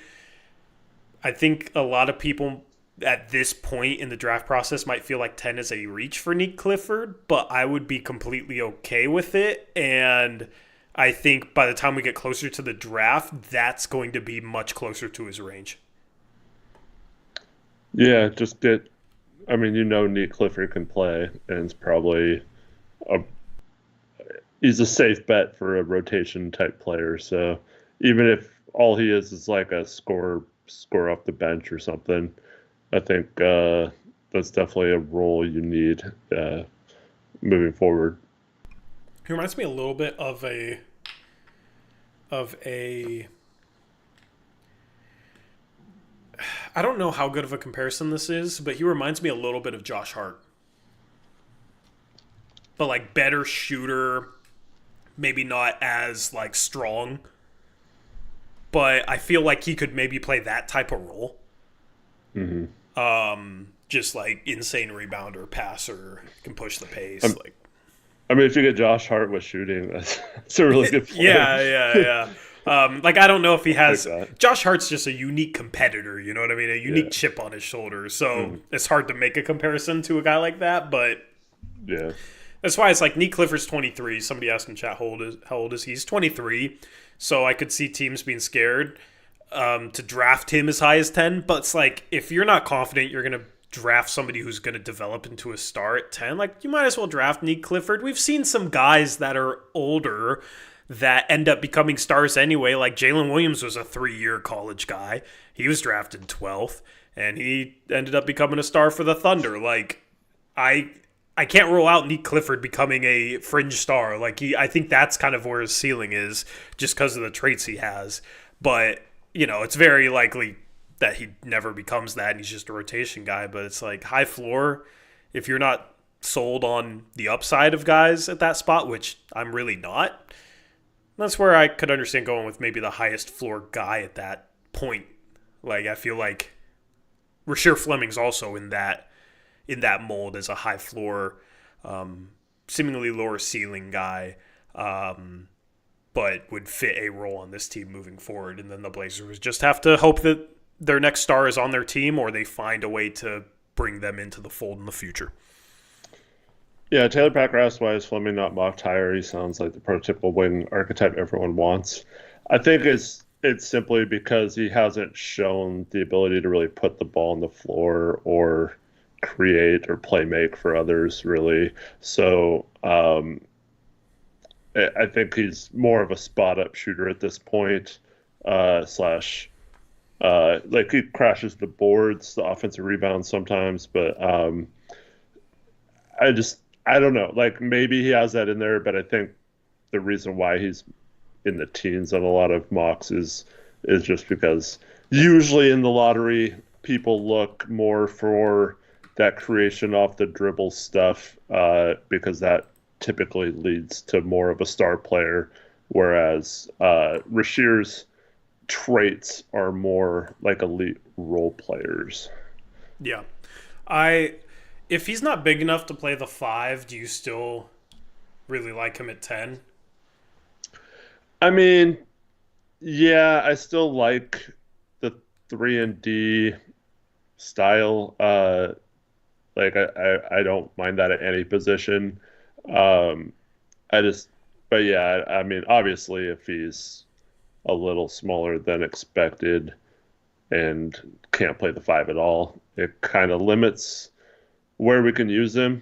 think a lot of people at this point in the draft process might feel like 10 is a reach for Nick Clifford, but I would be completely okay with it. And I think by the time we get closer to the draft, that's going to be much closer to his range. Yeah, just get. I mean, Nick Clifford can play, and it's probably a he's a safe bet for a rotation type player. So even if all he is like a score off the bench or something, I think that's definitely a role you need moving forward. He reminds me a little bit of a I don't know how good of a comparison this is, but he reminds me a little bit of Josh Hart. But like better shooter, maybe not as like strong, but I feel like he could maybe play that type of role. Mm-hmm. Just like insane rebounder, passer, can push the pace. I mean, if you get Josh Hart with shooting, that's a really good player. Yeah. Like I don't know if he has. Josh Hart's just a unique competitor. You know what I mean? A unique chip on his shoulder. So it's hard to make a comparison to a guy like that. But yeah, that's why it's like Nick Clifford's 23. Somebody asked in chat how old is he? He's 23. So I could see teams being scared to draft him as high as 10. But it's like if you're not confident you're gonna draft somebody who's going to develop into a star at 10, like you might as well draft Nick Clifford. We've seen some guys that are older that end up becoming stars anyway, like Jalen Williams was a 3-year college guy. He was drafted 12th, and he ended up becoming a star for the Thunder. Like, I can't rule out Nick Clifford becoming a fringe star. Like, I think that's kind of where his ceiling is, just because of the traits he has. But, it's very likely that he never becomes that and he's just a rotation guy. But it's like high floor, if you're not sold on the upside of guys at that spot, which I'm really not, that's where I could understand going with maybe the highest floor guy at that point. Like I feel like Rasheer Fleming's also in that mold as a high floor, seemingly lower ceiling guy, but would fit a role on this team moving forward. And then the Blazers just have to hope that their next star is on their team or they find a way to bring them into the fold in the future. Yeah, Taylor Packer asked why is Fleming not mocked higher. He sounds like the prototypical wing archetype everyone wants. I think it's simply because he hasn't shown the ability to really put the ball on the floor or create or play make for others, really. So I think he's more of a spot-up shooter at this point, like he crashes the boards, the offensive rebounds sometimes, but I don't know. Like maybe he has that in there, but I think the reason why he's in the teens on a lot of mocks is just because usually in the lottery people look more for that creation off the dribble stuff because that typically leads to more of a star player, whereas Rasheer's traits are more like elite role players. Yeah. If he's not big enough to play the 5, do you still really like him at 10? I mean, yeah, I still like the 3-and-D style. Like I don't mind that at any position. But yeah, I mean, obviously if he's a little smaller than expected and can't play the 5 at all, it kind of limits where we can use him.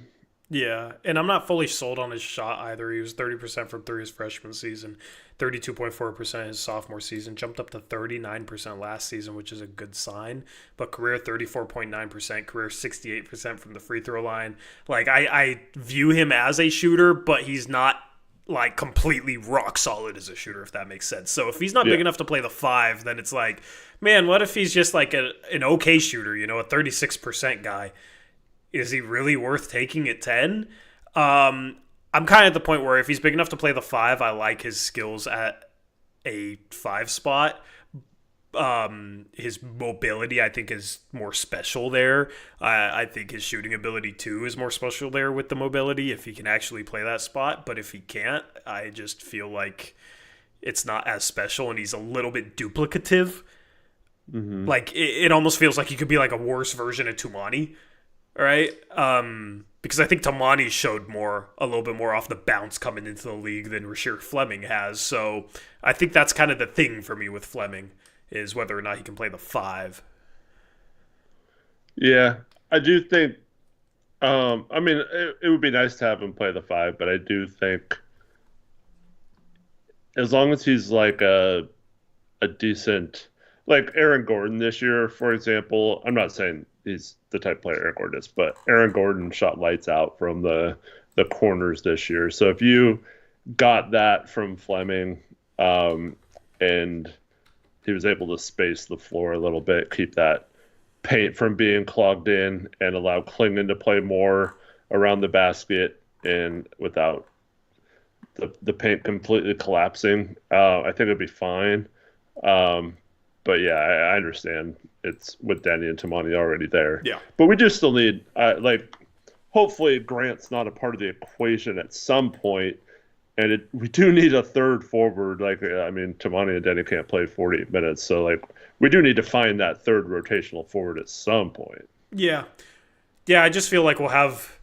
Yeah, and I'm not fully sold on his shot either. He was 30% from 3 his freshman season, 32.4% his sophomore season, jumped up to 39% last season, which is a good sign. But career 34.9%, career 68% from the free throw line. Like I view him as a shooter, but he's not like completely rock solid as a shooter, if that makes sense. So if he's not big enough to play the 5, then it's like, man, what if he's just like an okay shooter, a 36% guy? Is he really worth taking at 10? I'm kind of at the point where if he's big enough to play the 5, I like his skills at a 5 spot. His mobility, I think, is more special there. I think his shooting ability, too, is more special there with the mobility if he can actually play that spot. But if he can't, I just feel like it's not as special and he's a little bit duplicative. Mm-hmm. Like it almost feels like he could be like a worse version of Tumani, right? Because I think Tamani showed a little bit more off the bounce coming into the league than Rasheer Fleming has. So I think that's kind of the thing for me with Fleming is whether or not he can play the 5. Yeah, I do think. I mean, it would be nice to have him play the 5, but I do think as long as he's like a decent, like Aaron Gordon this year, for example. I'm not saying he's the type of player Aaron Gordon is, but Aaron Gordon shot lights out from the corners this year. So if you got that from Fleming, and he was able to space the floor a little bit, keep that paint from being clogged in, and allow Klingon to play more around the basket and without the paint completely collapsing. I think it'd be fine. But yeah, I understand it's with Danny and Tamani already there. Yeah. But we do still need, hopefully Grant's not a part of the equation at some point, and we do need a third forward. Like, I mean, Tamani and Danny can't play 48 minutes, so like we do need to find that third rotational forward at some point. Yeah. Yeah, I just feel like we'll have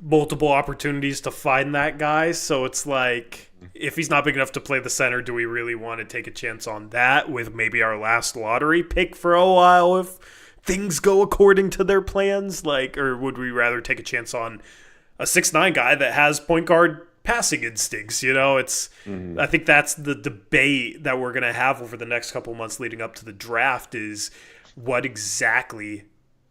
multiple opportunities to find that guy. So it's like, if he's not big enough to play the center, do we really want to take a chance on that with maybe our last lottery pick for a while if things go according to their plans? Like, or would we rather take a chance on a 6'9" guy that has point guard passing instincts? It's I think that's the debate that we're going to have over the next couple months leading up to the draft is what exactly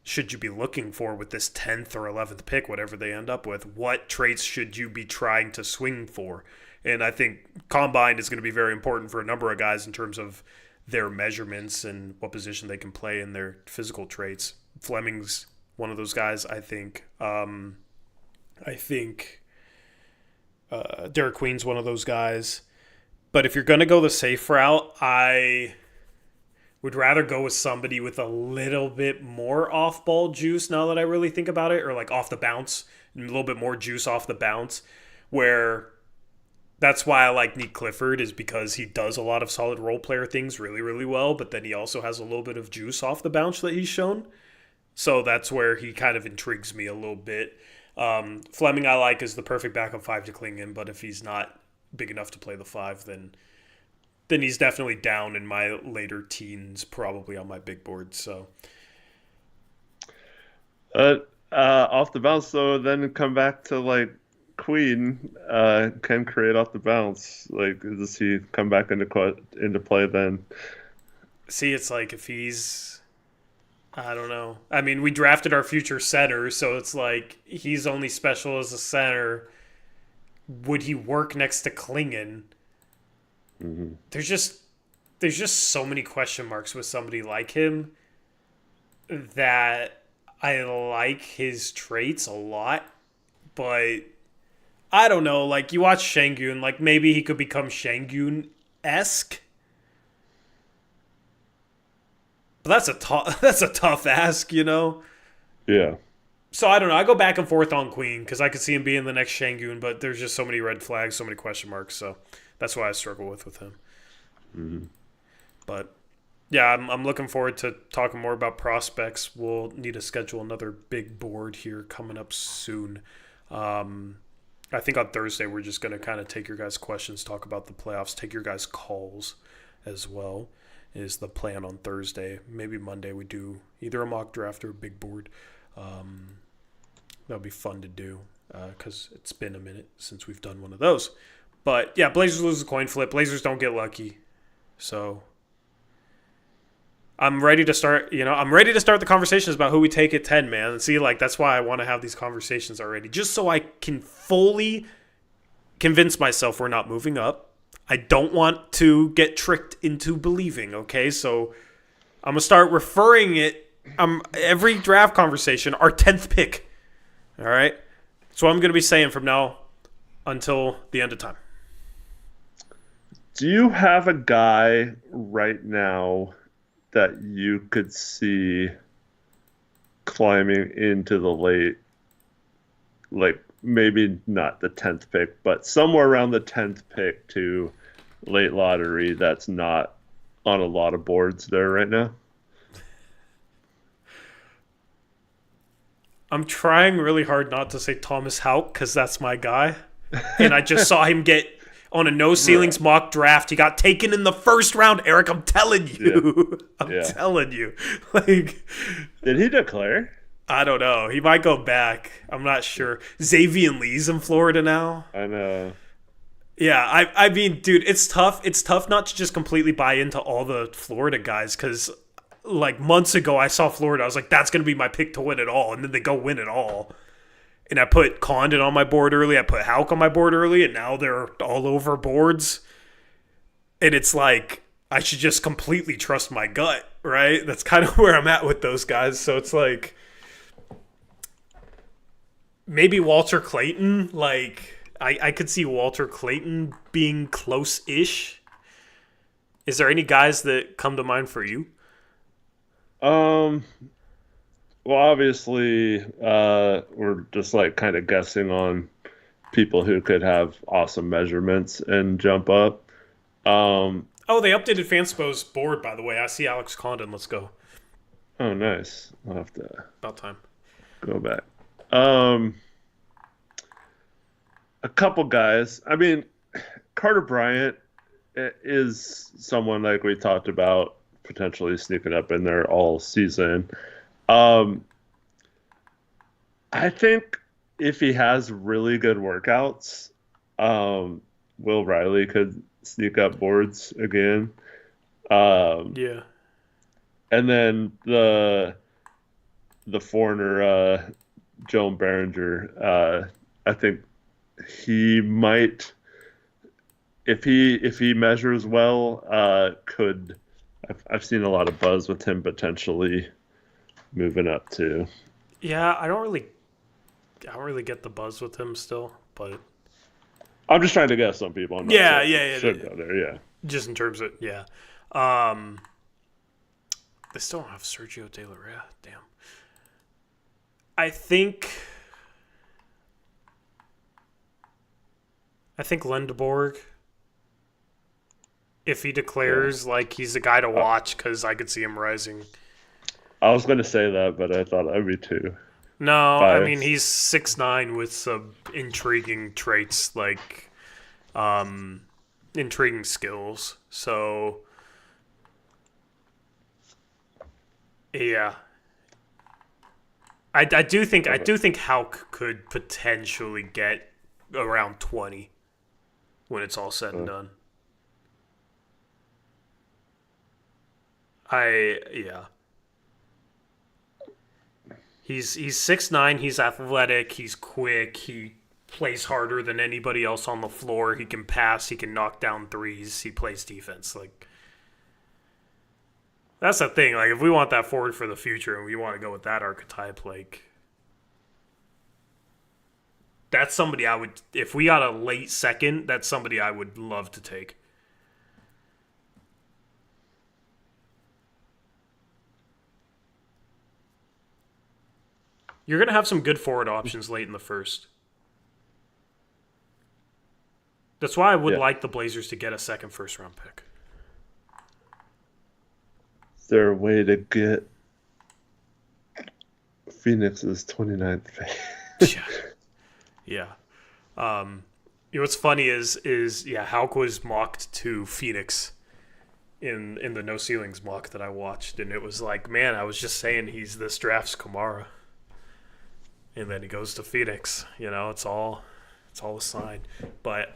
should you be looking for with this 10th or 11th pick, whatever they end up with? What traits should you be trying to swing for? And I think Combine is going to be very important for a number of guys in terms of their measurements and what position they can play in their physical traits. Fleming's one of those guys, I think. Derek Queen's one of those guys. But if you're going to go the safe route, I would rather go with somebody with a little bit more off-ball juice now that I really think about it, or like off the bounce, and a little bit more juice off the bounce, where that's why I like Nick Clifford is because he does a lot of solid role player things really, really well, but then he also has a little bit of juice off the bounce that he's shown. So that's where he kind of intrigues me a little bit. Fleming I like is the perfect backup 5 to Klingon, but if he's not big enough to play the 5, then he's definitely down in my later teens, probably on my big board. So, off the bounce though, then come back to like Queen can create off the bounce. Like, does he come back into play then? See, it's like if he's, I don't know. I mean, we drafted our future center, so it's like he's only special as a center. Would he work next to Klingon? Mm-hmm. There's just so many question marks with somebody like him that I like his traits a lot, but I don't know. Like, you watch Şengün, like maybe he could become Şengün-esque, but that's a tough ask, Yeah. So I don't know. I go back and forth on Queen because I could see him being the next Şengün, but there's just so many red flags, so many question marks. So that's why I struggle with him. Mm-hmm. But yeah, I'm looking forward to talking more about prospects. We'll need to schedule another big board here coming up soon. I think on Thursday we're just going to kind of take your guys' questions, talk about the playoffs, take your guys' calls as well is the plan on Thursday. Maybe Monday we do either a mock draft or a big board. That'll be fun to do because it's been a minute since we've done one of those. But yeah, Blazers lose the coin flip. Blazers don't get lucky. So I'm ready to start, I'm ready to start the conversations about who we take at 10, man. And see, like, that's why I want to have these conversations already, just so I can fully convince myself we're not moving up. I don't want to get tricked into believing, okay? So I'm going to start referring it, every draft conversation, our 10th pick, all right? So I'm going to be saying from now until the end of time. Do you have a guy right now that you could see climbing into the late, like maybe not the 10th pick, but somewhere around the 10th pick to late lottery that's not on a lot of boards there right now? I'm trying really hard not to say Thomas Houck because that's my guy. And I just saw him get on a no ceilings mock draft. He got taken in the first round, Eric. I'm telling you. I'm telling you. Like, did he declare? I don't know. He might go back. I'm not sure. Xavier Lee's in Florida now. I know. Yeah, I mean, dude, it's tough. It's tough not to just completely buy into all the Florida guys because, like, months ago I saw Florida. I was like, that's going to be my pick to win it all. And then they go win it all. And I put Condon on my board early. I put Houck on my board early. And now they're all over boards. And it's like, I should just completely trust my gut, right? That's kind of where I'm at with those guys. So it's like, maybe Walter Clayton. Like, I could see Walter Clayton being close-ish. Is there any guys that come to mind for you? Well, obviously, we're just like kind of guessing on people who could have awesome measurements and jump up. Oh, they updated Fanspo's board, by the way. I see Alex Condon. Let's go. Oh, nice. I'll have to About time. go back. A couple guys. I mean, Carter Bryant is someone like we talked about potentially sneaking up in there all season. I think if he has really good workouts, Will Riley could sneak up boards again. Yeah. And then the foreigner, Joan Behringer, I think he might, if he measures well, could. I've seen a lot of buzz with him potentially moving up too. Yeah, I don't really get the buzz with him still, but I'm just trying to guess some people. I'm not yeah. Should go there, yeah. Just in terms of they still don't have Sergio De La Rea. Damn. I think Lindeborg, if he declares, like, he's the guy to watch because I could see him rising. I was going to say that, but I thought I'd be too. No, biased. I mean, he's 6'9" with some intriguing traits, like intriguing skills. So, yeah. I do think Houck could potentially get around 20 when it's all said and done. He's 6'9", he's athletic, he's quick, he plays harder than anybody else on the floor, he can pass, he can knock down threes, he plays defense. Like, that's the thing. Like, if we want that forward for the future and we want to go with that archetype, like, that's somebody I would, if we got a late second, that's somebody I would love to take. You're going to have some good forward options late in the first. That's why I would like the Blazers to get a second first-round pick. Is there a way to get Phoenix's 29th pick? Yeah. You know what's funny is Houck was mocked to Phoenix in the No Ceilings mock that I watched, and it was like, man, I was just saying he's this draft's Kamara. And then he goes to Phoenix. You know, it's all a sign. But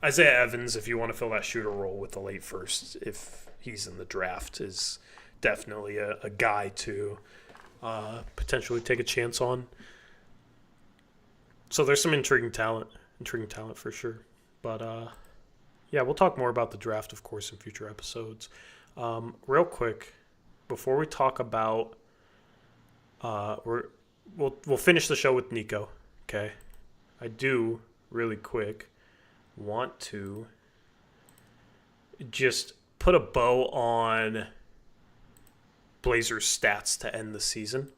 Isaiah Evans, if you want to fill that shooter role with the late first, if he's in the draft, is definitely a guy to potentially take a chance on. So there's some intriguing talent for sure. But yeah, we'll talk more about the draft, of course, in future episodes. Real quick, before we talk about We'll finish the show with Nico, okay? I do, really quick, want to just put a bow on Blazers stats to end the season,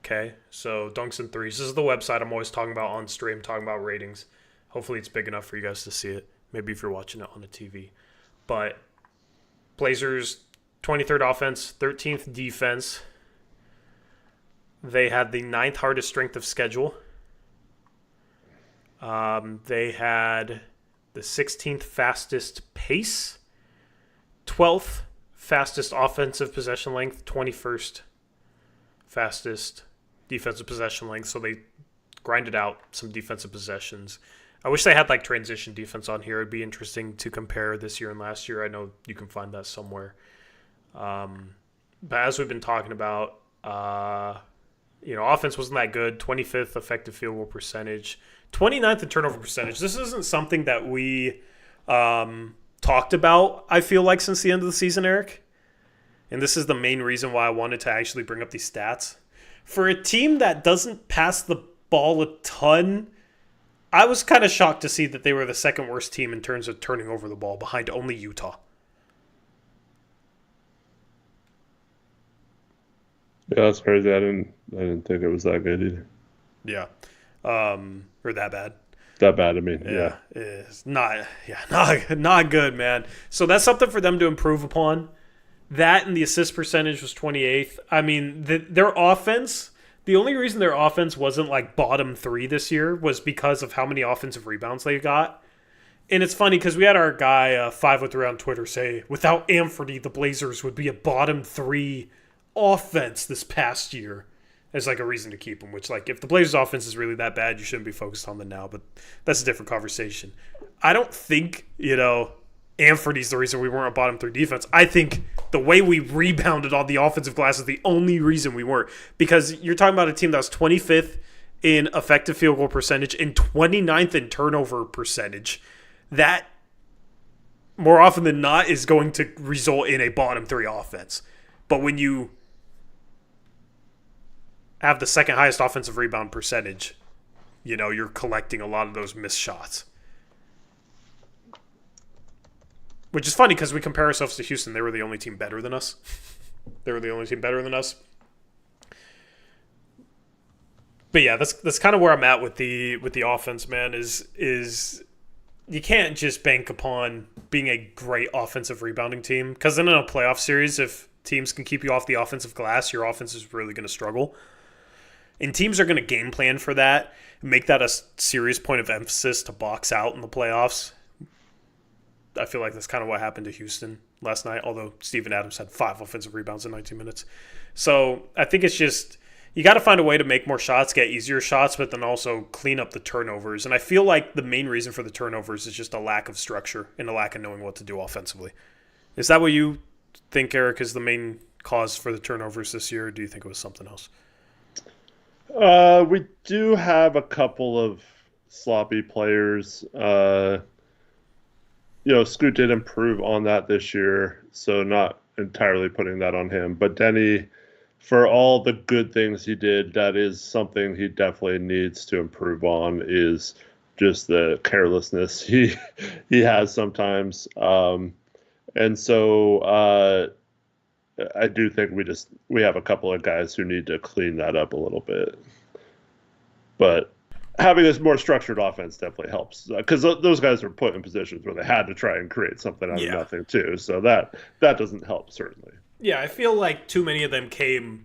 okay? So, Dunks and Threes. This is the website I'm always talking about on stream, talking about ratings. Hopefully it's big enough for you guys to see it. Maybe if you're watching it on the TV. But Blazers, 23rd offense, 13th defense. They had the ninth hardest strength of schedule. They had the 16th fastest pace, 12th fastest offensive possession length, 21st fastest defensive possession length. So they grinded out some defensive possessions. I wish they had like transition defense on here. It'd be interesting to compare this year and last year. I know you can find that somewhere. But as we've been talking about, offense wasn't that good. 25th effective field goal percentage, 29th in turnover percentage. This isn't something that we talked about, I feel like, since the end of the season, Eric. And this is the main reason why I wanted to actually bring up these stats. For a team that doesn't pass the ball a ton, I was kind of shocked to see that they were the second worst team in terms of turning over the ball, behind only Utah. Yeah, that's crazy. I didn't think it was that good either. Yeah. Or that bad. That bad, I mean, yeah. It's not good, man. So that's something for them to improve upon. That and the assist percentage was 28th. I mean, their offense, the only reason their offense wasn't like bottom 3 this year was because of how many offensive rebounds they got. And it's funny because we had our guy 503 on Twitter say, without Amfredy, the Blazers would be a bottom 3 offense this past year as like a reason to keep them, which like if the Blazers offense is really that bad, you shouldn't be focused on them now, but that's a different conversation. I don't think, Amfredy's the reason we weren't a bottom 3 defense. I think the way we rebounded on the offensive glass is the only reason we weren't, because you're talking about a team that was 25th in effective field goal percentage and 29th in turnover percentage. That more often than not is going to result in a bottom 3 offense. But when you have the second highest offensive rebound percentage, you're collecting a lot of those missed shots. Which is funny because we compare ourselves to Houston. They were the only team better than us. But yeah, that's kind of where I'm at with the offense, man, is you can't just bank upon being a great offensive rebounding team, because then in a playoff series, if teams can keep you off the offensive glass, your offense is really going to struggle. And teams are going to game plan for that and make that a serious point of emphasis to box out in the playoffs. I feel like that's kind of what happened to Houston last night, although Steven Adams had 5 offensive rebounds in 19 minutes. So I think it's just, you got to find a way to make more shots, get easier shots, but then also clean up the turnovers. And I feel like the main reason for the turnovers is just a lack of structure and a lack of knowing what to do offensively. Is that what you think, Eric, is the main cause for the turnovers this year, or do you think it was something else? We do have a couple of sloppy players. Scoot did improve on that this year, so not entirely putting that on him. But Denny, for all the good things he did, that is something he definitely needs to improve on, is just the carelessness he has sometimes. And so I do think we have a couple of guys who need to clean that up a little bit. But having a more structured offense definitely helps, because those guys were put in positions where they had to try and create something out of nothing too. So that doesn't help, certainly. Yeah, I feel like too many of them came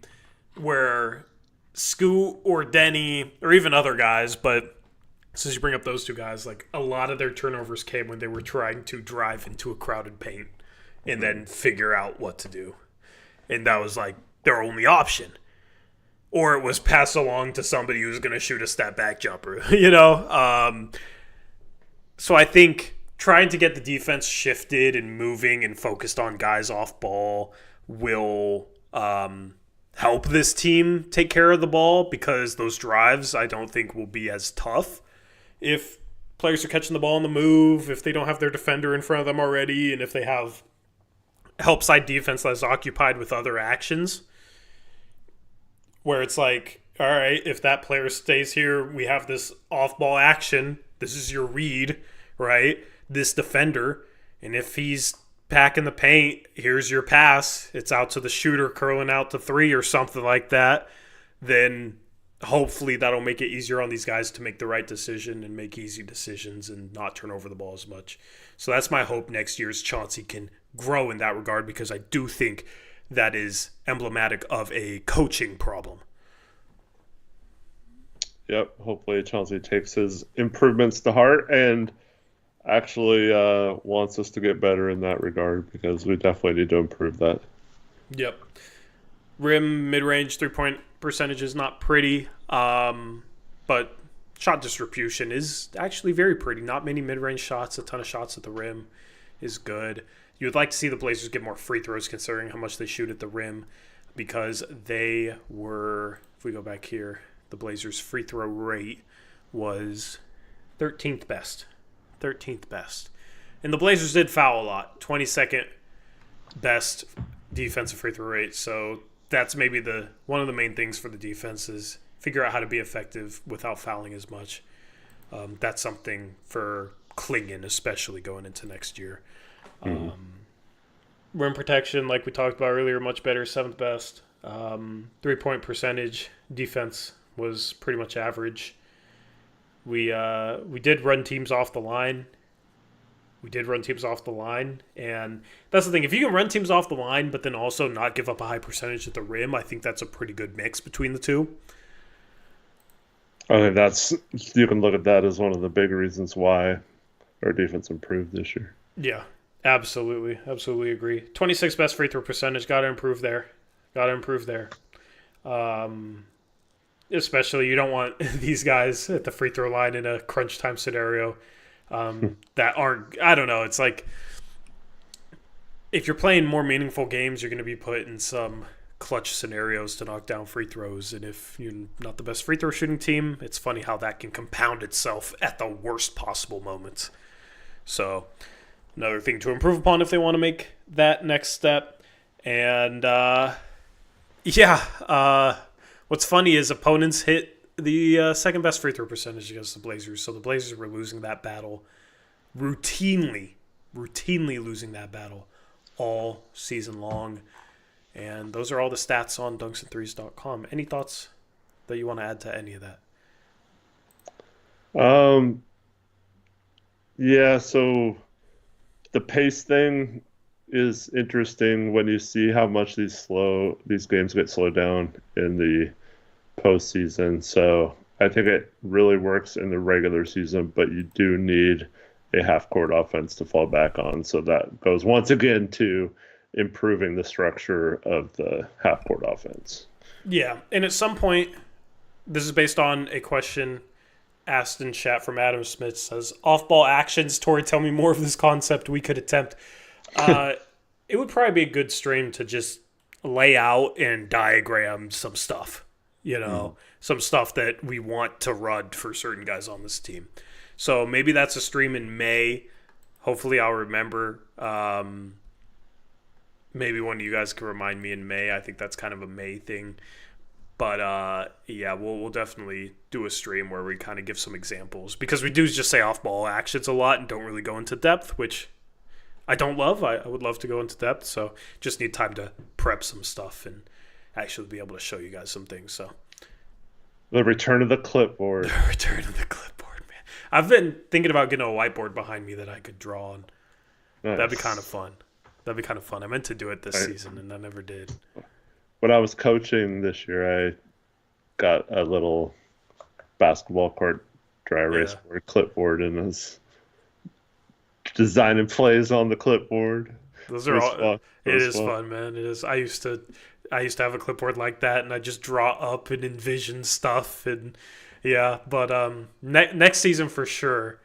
where Scoot or Denny or even other guys, but since you bring up those two guys, like a lot of their turnovers came when they were trying to drive into a crowded paint and then figure out what to do. And that was like their only option. Or it was passed along to somebody who's going to shoot a step back jumper, So I think trying to get the defense shifted and moving and focused on guys off ball will help this team take care of the ball, because those drives I don't think will be as tough if players are catching the ball on the move, if they don't have their defender in front of them already, and if they have help side defense that's occupied with other actions. Where it's like, all right, if that player stays here, we have this off-ball action. This is your read, right? This defender. And if he's packing the paint, here's your pass. It's out to the shooter curling out to 3 or something like that. Then hopefully that'll make it easier on these guys to make the right decision and make easy decisions and not turn over the ball as much. So that's my hope next year, is Chauncey can grow in that regard, because I do think that is emblematic of a coaching problem. Yep. Hopefully Chauncey takes his improvements to heart and actually wants us to get better in that regard because we definitely need to improve that. Yep. Rim, mid-range, three-point percentage is not pretty, but shot distribution is actually very pretty. Not many mid-range shots, a ton of shots at the rim is good. You would like to see the Blazers get more free throws considering how much they shoot at the rim because they were, if we go back here, the Blazers' free throw rate was 13th best. 13th best. And the Blazers did foul a lot. 22nd best defensive free throw rate. So that's maybe one of the main things for the defense is figure out how to be effective without fouling as much. That's something for Klingon, especially going into next year. Rim protection, like we talked about earlier, much better, 7th best. 3-point percentage, defense was pretty much average. We did run teams off the line. And that's the thing. If you can run teams off the line, but then also not give up a high percentage at the rim, I think that's a pretty good mix between the two. I think you can look at that as one of the big reasons why our defense improved this year. Yeah, absolutely. Absolutely agree. 26th best free throw percentage. Got to improve there. Especially you don't want these guys at the free throw line in a crunch time scenario that aren't, I don't know. It's like if you're playing more meaningful games, you're going to be put in some clutch scenarios to knock down free throws. And if you're not the best free throw shooting team, it's funny how that can compound itself at the worst possible moments. So another thing to improve upon if they want to make that next step. And what's funny is opponents hit the second best free throw percentage against the Blazers. So the Blazers were losing that battle routinely losing that battle all season long. And those are all the stats on dunksandthrees.com. Any thoughts that you want to add to any of that? Yeah, so the pace thing is interesting when you see how much these games get slowed down in the postseason. So I think it really works in the regular season, but you do need a half-court offense to fall back on. So that goes once again to improving the structure of the half-court offense. Yeah, and at some point, this is based on a question asked in chat from Adam Smith, says, off-ball actions, Tori, tell me more of this concept we could attempt. It would probably be a good stream to just lay out and diagram some stuff, some stuff that we want to run for certain guys on this team. So maybe that's a stream in May. Hopefully I'll remember. Maybe one of you guys can remind me in May. I think that's kind of a May thing. But, we'll definitely do a stream where we kind of give some examples. Because we do just say off-ball actions a lot and don't really go into depth, which I don't love. I would love to go into depth. So just need time to prep some stuff and actually be able to show you guys some things. So the return of the clipboard. The return of the clipboard, man. I've been thinking about getting a whiteboard behind me that I could draw on. Nice. That'd be kind of fun. I meant to do it this season, and I never did. When I was coaching this year, I got a little basketball court dry erase board clipboard and was designing plays on the clipboard. Those are all. It is fun, man. It is. I used to have a clipboard like that, and I just draw up and envision stuff, and But next season for sure,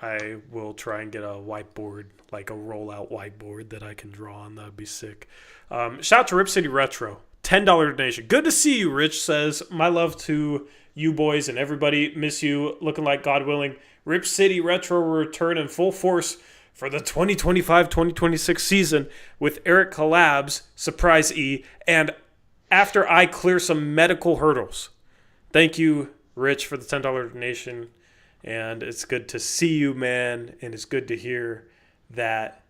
I will try and get a whiteboard, like a rollout whiteboard that I can draw on. That'd be sick. Shout out to Rip City Retro, $10 donation. Good to see you, Rich says. My love to you boys and everybody. Miss you. Looking like God willing. Rip City Retro will return in full force for the 2025-2026 season with Eric Collabs, Surprise E, and after I clear some medical hurdles. Thank you, Rich, for the $10 donation. And it's good to see you, man. And it's good to hear that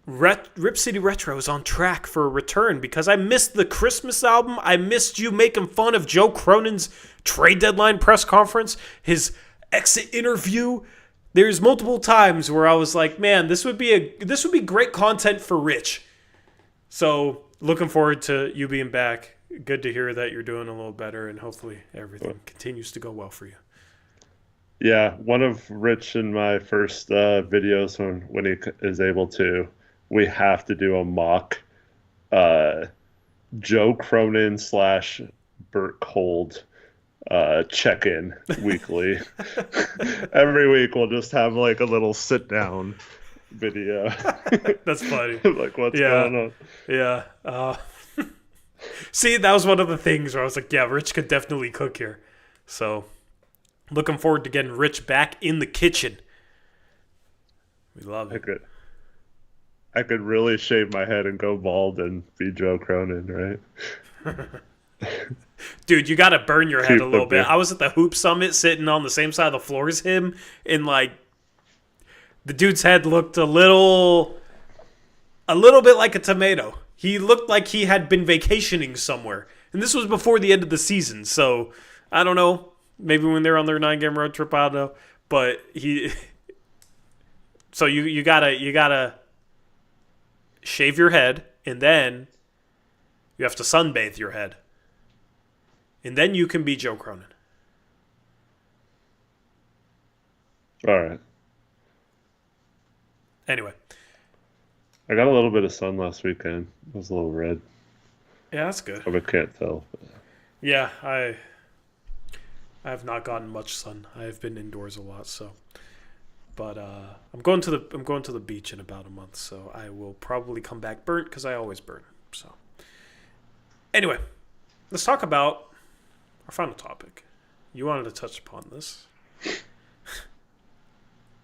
Rip City Retro is on track for a return because I missed the Christmas album. I missed you making fun of Joe Cronin's trade deadline press conference, his exit interview. There's multiple times where I was like, man, this would be great content for Rich. So looking forward to you being back. Good to hear that you're doing a little better, and hopefully everything continues to go well for you. Yeah, one of Rich and my first videos when he is able to, we have to do a mock uh, Joe Cronin slash Burt Cold check-in weekly. Every week we'll just have like a little sit-down video. That's funny. Like what's Yeah. going on? Yeah. See, that was one of the things where I was like, yeah, Rich could definitely cook here. So, looking forward to getting Rich back in the kitchen. We love it. I could really shave my head and go bald and be Joe Cronin, right? Dude, you got to burn your head a little bit. Okay. I was at the Hoop Summit sitting on the same side of the floor as him, and like the dude's head looked a little bit like a tomato. He looked like he had been vacationing somewhere. And this was before the end of the season, so I don't know. Maybe when they're on their 9-game road trip, I don't know. But so you gotta shave your head, and then you have to sunbathe your head. And then you can be Joe Cronin. All right. Anyway. I got a little bit of sun last weekend. It was a little red. Yeah, that's good. I can't tell. Yeah, I have not gotten much sun. I have been indoors a lot, so. But I'm going to the beach in about a month, so I will probably come back burnt because I always burn. So. Anyway, let's talk about our final topic. You wanted to touch upon this.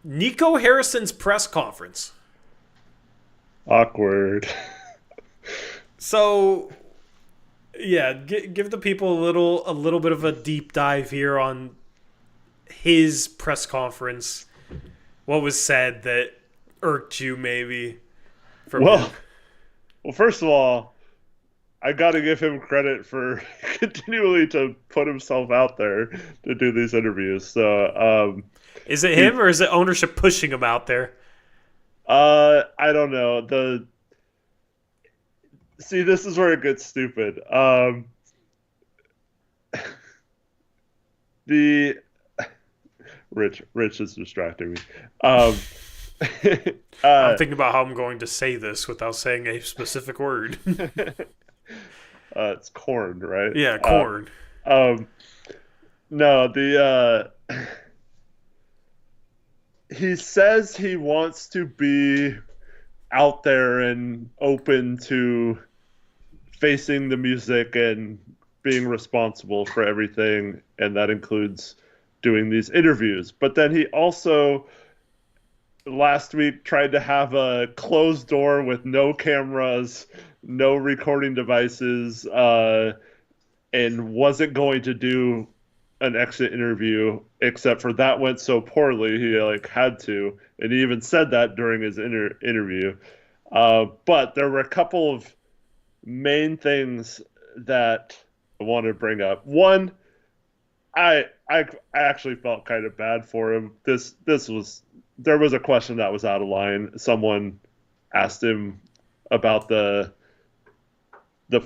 Nico Harrison's press conference. Awkward. So, yeah, give the people a little bit of a deep dive here on his press conference. What was said that irked you, maybe? Well, first of all, I got to give him credit for continually to put himself out there to do these interviews. So, is it him or is it ownership pushing him out there? I don't know. See, this is where it gets stupid. The Rich is distracting me. I'm thinking about how I'm going to say this without saying a specific word. It's corn, right? Yeah, corn. No, he says he wants to be out there and open to facing the music and being responsible for everything, and that includes doing these interviews. But then he also last week tried to have a closed door with no cameras, no recording devices, and wasn't going to do an exit interview, except for that went so poorly he had to, and he even said that during his interview. But there were a couple of main things that I wanted to bring up. One, I actually felt kind of bad for him. There was a question that was out of line. Someone asked him about the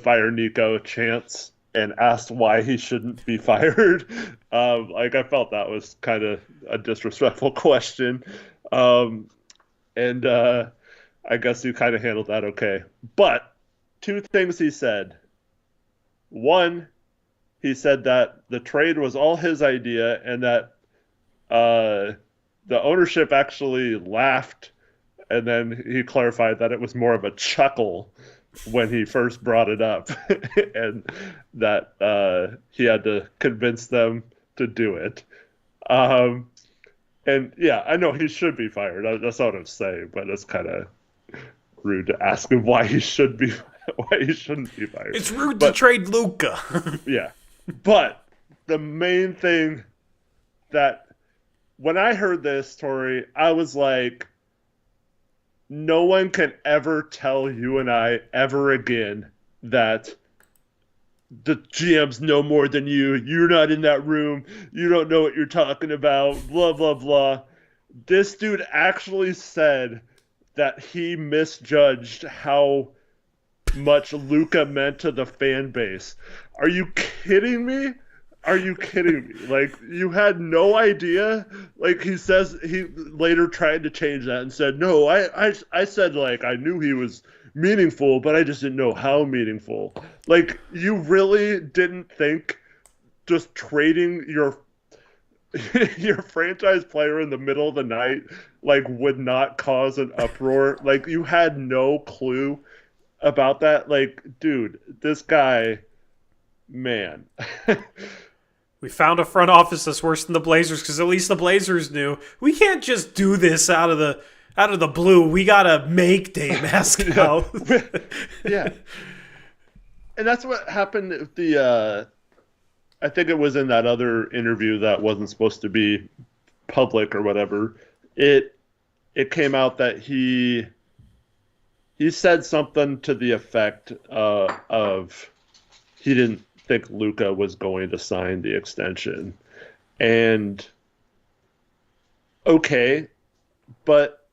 fire Nico chants and asked why he shouldn't be fired. I felt that was kind of a disrespectful question. And I guess he kind of handled that okay. But two things he said. One, he said that the trade was all his idea and that the ownership actually laughed, and then he clarified that it was more of a chuckle when he first brought it up and that he had to convince them to do it. And yeah, I know he should be fired. That's not what I'm saying, but it's kind of rude to ask him why he shouldn't be fired. It's rude to trade Luka. Yeah. But the main thing that when I heard this story, I was like, no one can ever tell you and I ever again that the GMs know more than you. You're not in that room. You don't know what you're talking about. Blah, blah, blah. This dude actually said that he misjudged how much Luka meant to the fan base. Are you kidding me? Are you kidding me? Like, you had no idea? Like, he says he later tried to change that and said, no, I said, like, I knew he was meaningful, but I just didn't know how meaningful. Like, you really didn't think just trading your franchise player in the middle of the night, like, would not cause an uproar? Like, you had no clue about that? Like, dude, this guy, man. We found a front office that's worse than the Blazers, because at least the Blazers knew we can't just do this out of the blue. We gotta make Dame ask out. Yeah, and that's what happened at the. I think it was in that other interview that wasn't supposed to be public or whatever. It came out that he said something to the effect of he didn't think Luka was going to sign the extension. And okay, but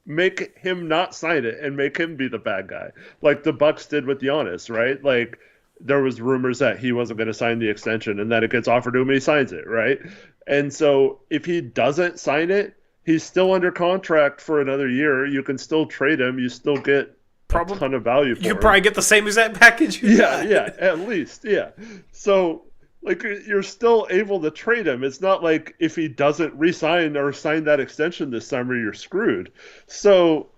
make him not sign it and make him be the bad guy, like the Bucks did with Giannis, right? Like, there was rumors that he wasn't going to sign the extension, and then it gets offered to him and he signs it, right? And so if he doesn't sign it, he's still under contract for another year. You can still trade him. You still get a ton of value for him. You probably get the same exact package. Yeah, at least, yeah. So, like, you're still able to trade him. It's not like if he doesn't re-sign or sign that extension this summer, you're screwed. So,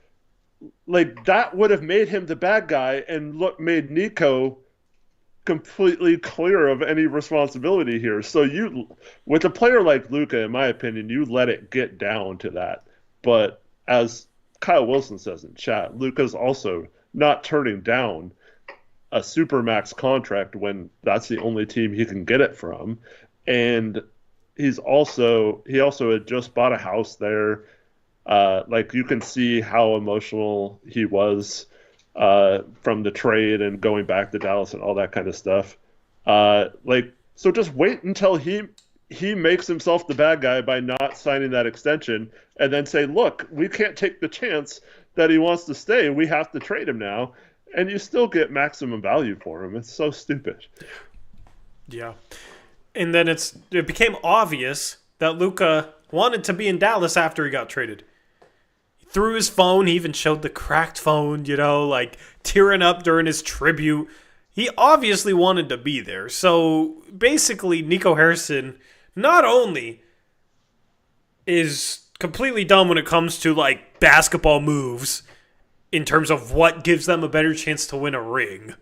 like, that would have made him the bad guy and made Nico completely clear of any responsibility here. So with a player like Luka, in my opinion, you let it get down to that. But as Kyle Wilson says in chat, Luka's also not turning down a supermax contract when that's the only team he can get it from. And he also had just bought a house there. Like, you can see how emotional he was from the trade and going back to Dallas and all that kind of stuff. So just wait until he makes himself the bad guy by not signing that extension, and then say, look, we can't take the chance that he wants to stay. We have to trade him now. And you still get maximum value for him. It's so stupid. Yeah. And then it became obvious that Luka wanted to be in Dallas after he got traded. Through his phone, he even showed the cracked phone, like tearing up during his tribute. He obviously wanted to be there. So basically, Nico Harrison not only is completely dumb when it comes to like basketball moves in terms of what gives them a better chance to win a ring.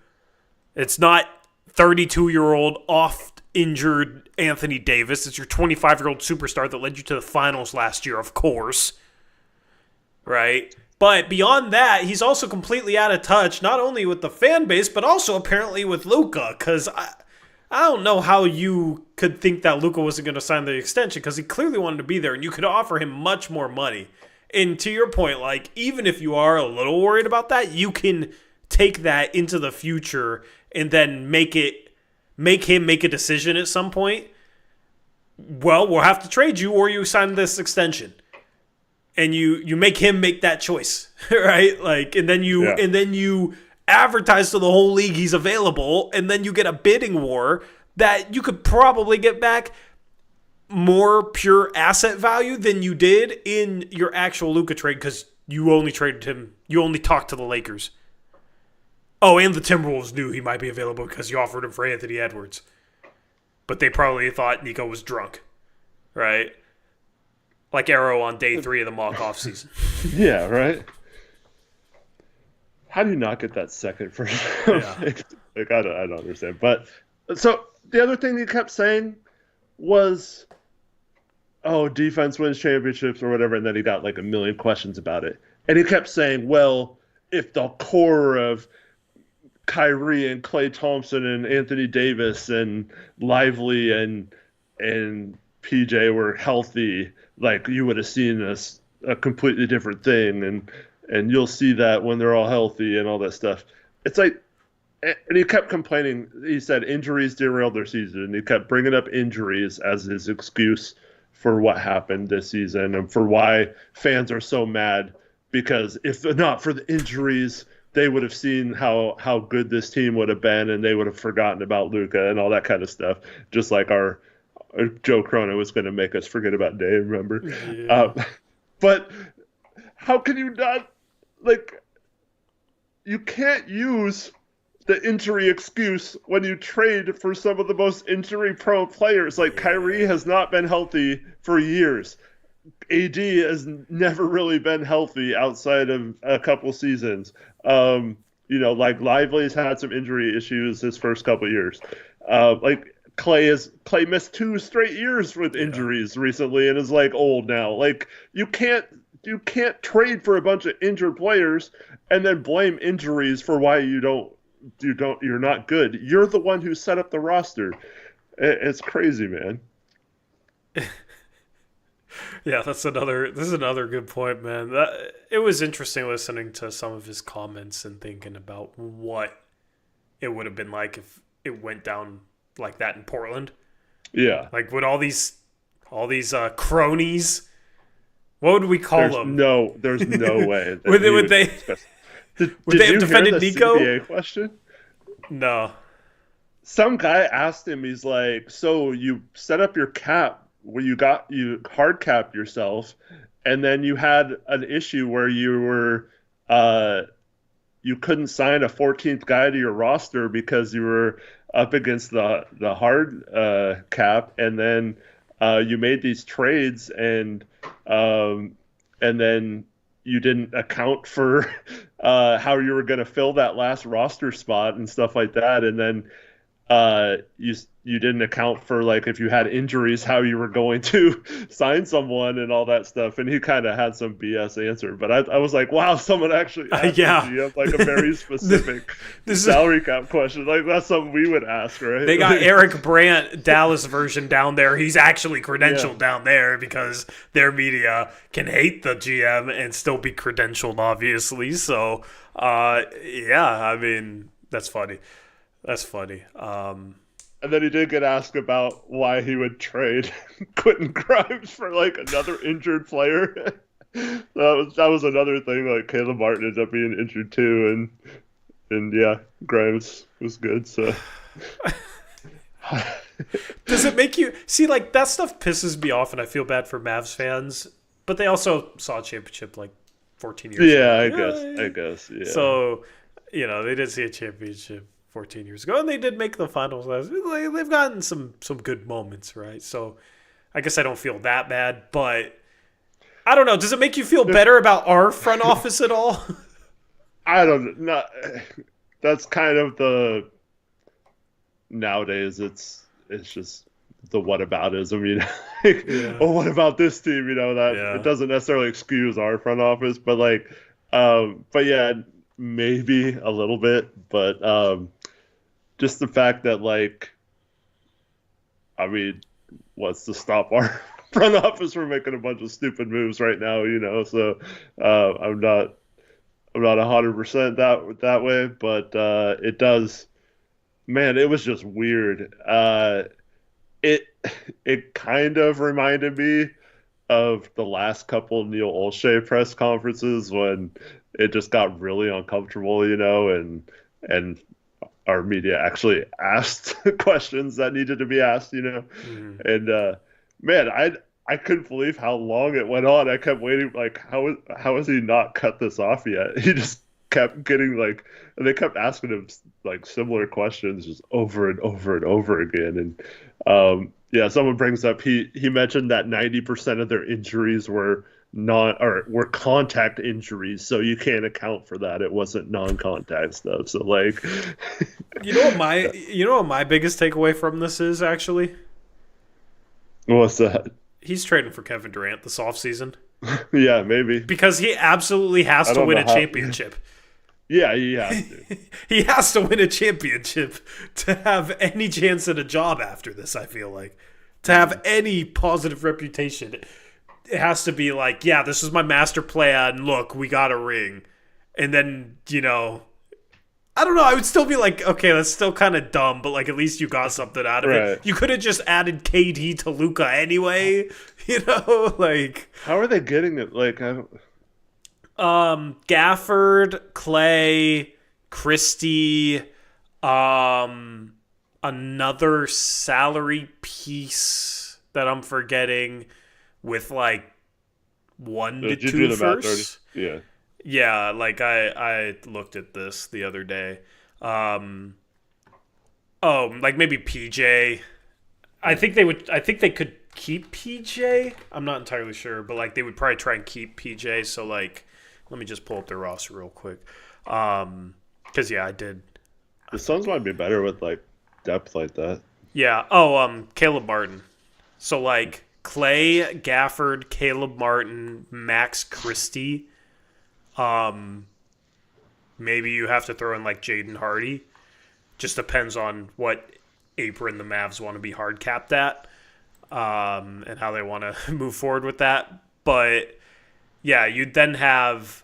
It's not 32-year-old oft-injured Anthony Davis. It's your 25-year-old superstar that led you to the finals last year, of course. Right? But beyond that, he's also completely out of touch, not only with the fan base, but also apparently with Luka. Because I don't know how you could think that Luka wasn't going to sign the extension, because he clearly wanted to be there, and you could offer him much more money. And to your point, like, even if you are a little worried about that, you can take that into the future and then make him make a decision at some point. Well, we'll have to trade you, or you sign this extension. And you make him make that choice, right? Like, and then you advertise to the whole league he's available, and then you get a bidding war that you could probably get back more pure asset value than you did in your actual Luka trade, because you only traded him. You only talked to the Lakers. Oh, and the Timberwolves knew he might be available because you offered him for Anthony Edwards, but they probably thought Nico was drunk, right? Like Arrow on day 3 of the mock-off season. Yeah, right? How do you not get that second first? Yeah. Like, I don't understand. But, so, the other thing he kept saying was, oh, defense wins championships or whatever, and then he got like a million questions about it. And he kept saying, well, if the core of Kyrie and Klay Thompson and Anthony Davis and Lively and PJ were healthy, like, you would have seen a completely different thing, and you'll see that when they're all healthy and all that stuff. It's like, and he kept complaining. He said injuries derailed their season, and he kept bringing up injuries as his excuse for what happened this season and for why fans are so mad, because if not for the injuries, they would have seen how good this team would have been, and they would have forgotten about Luka and all that kind of stuff. Just like our Joe Cronin was going to make us forget about Dave, remember? Yeah. But how can you not, like, you can't use the injury excuse when you trade for some of the most injury-prone players. Like, Kyrie has not been healthy for years. AD has never really been healthy outside of a couple seasons. Like Lively's had some injury issues his first couple years. Like Clay missed 2 straight years with injuries recently and is like old now. Like you can't trade for a bunch of injured players and then blame injuries for why you're not good. You're the one who set up the roster. It's crazy, man. Yeah, this is another good point, man. It was interesting listening to some of his comments and thinking about what it would have been like if it went down like that in Portland. Yeah. Like would all these cronies, what would we call them? There's no way. Would they have defended Nico? CBA question? No. Some guy asked him, he's like, so you set up your cap where you hard capped yourself, and then you had an issue where you couldn't sign a 14th guy to your roster because you were up against the hard cap, and then you made these trades and then you didn't account for how you were going to fill that last roster spot and stuff like that, and then you didn't account for, like, if you had injuries, how you were going to sign someone and all that stuff. And he kind of had some BS answer, but I was like, wow, someone actually asked you like a very specific salary cap question. Like that's something we would ask, right? They got Eric Brandt, Dallas version down there. He's actually credentialed down there because their media can hate the GM and still be credentialed, obviously. So, I mean, that's funny. That's funny. And then he did get asked about why he would trade Quentin Grimes for like another injured player. that was another thing. Like Caleb Martin ended up being injured too, and yeah, Grimes was good. So does it make you see, like, that stuff pisses me off, and I feel bad for Mavs fans, but they also saw a championship like 14 years ago. I guess. Yeah. So they did see a championship 14 years ago, and they did make the finals. They've gotten some good moments, right? So I guess I don't feel that bad, but I don't know. Does it make you feel better about our front office at all? I don't know. That's kind of the nowadays. It's just the whataboutism, Oh, what about this team? It doesn't necessarily excuse our front office, but but yeah, maybe a little bit, but just the fact that, what's to stop our front office from making a bunch of stupid moves right now, So I'm not 100% that way, but it does. Man, it was just weird. It kind of reminded me of the last couple Neil Olshey press conferences when it just got really uncomfortable, and our media actually asked questions that needed to be asked, Mm-hmm. And man, I couldn't believe how long it went on. I kept waiting, like, how has he not cut this off yet? He just kept getting and they kept asking him like similar questions just over and over and over again. And someone brings up he mentioned that 90% of their injuries were were contact injuries, so you can't account for that. It wasn't non-contact stuff. So what my biggest takeaway from this is, actually? What's that? He's trading for Kevin Durant this offseason. Yeah, maybe. Because he absolutely has to win a championship. Yeah, he has to. He has to win a championship to have any chance at a job after this, I feel like. To have any positive reputation, it has to be like, yeah, this is my master plan. Look, we got a ring. And then, I don't know. I would still be like, okay, that's still kind of dumb, but at least you got something out of it. You could have just added KD to Luka anyway. How are they getting it? Gafford, Clay, Christie, another salary piece that I'm forgetting with like one to Did you two do the math firsts. already? Yeah. Yeah, like I looked at this the other day. Um, like maybe PJ. I think they would. I think they could keep PJ. I'm not entirely sure, but like they would probably try and keep PJ. So like, let me just pull up their roster real quick. Because yeah, I did. The Suns might be better with like depth like that. Yeah. Oh, Caleb Martin. So like Clay, Gafford, Caleb Martin, Max Christie. Maybe you have to throw in like Jaden Hardy. Just depends on what apron the Mavs want to be hard capped at, and how they want to move forward with that. But yeah, you'd then have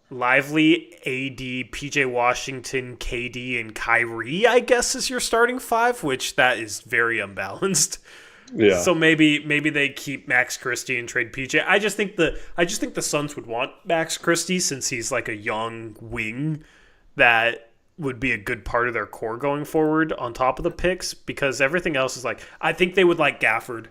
Lively, AD, PJ Washington, KD, and Kyrie, I guess, is your starting five, which that is very unbalanced. Yeah. So maybe they keep Max Christie and trade PJ. I just think the Suns would want Max Christie since he's like a young wing that would be a good part of their core going forward on top of the picks, because everything else is like, I think they would like Gafford.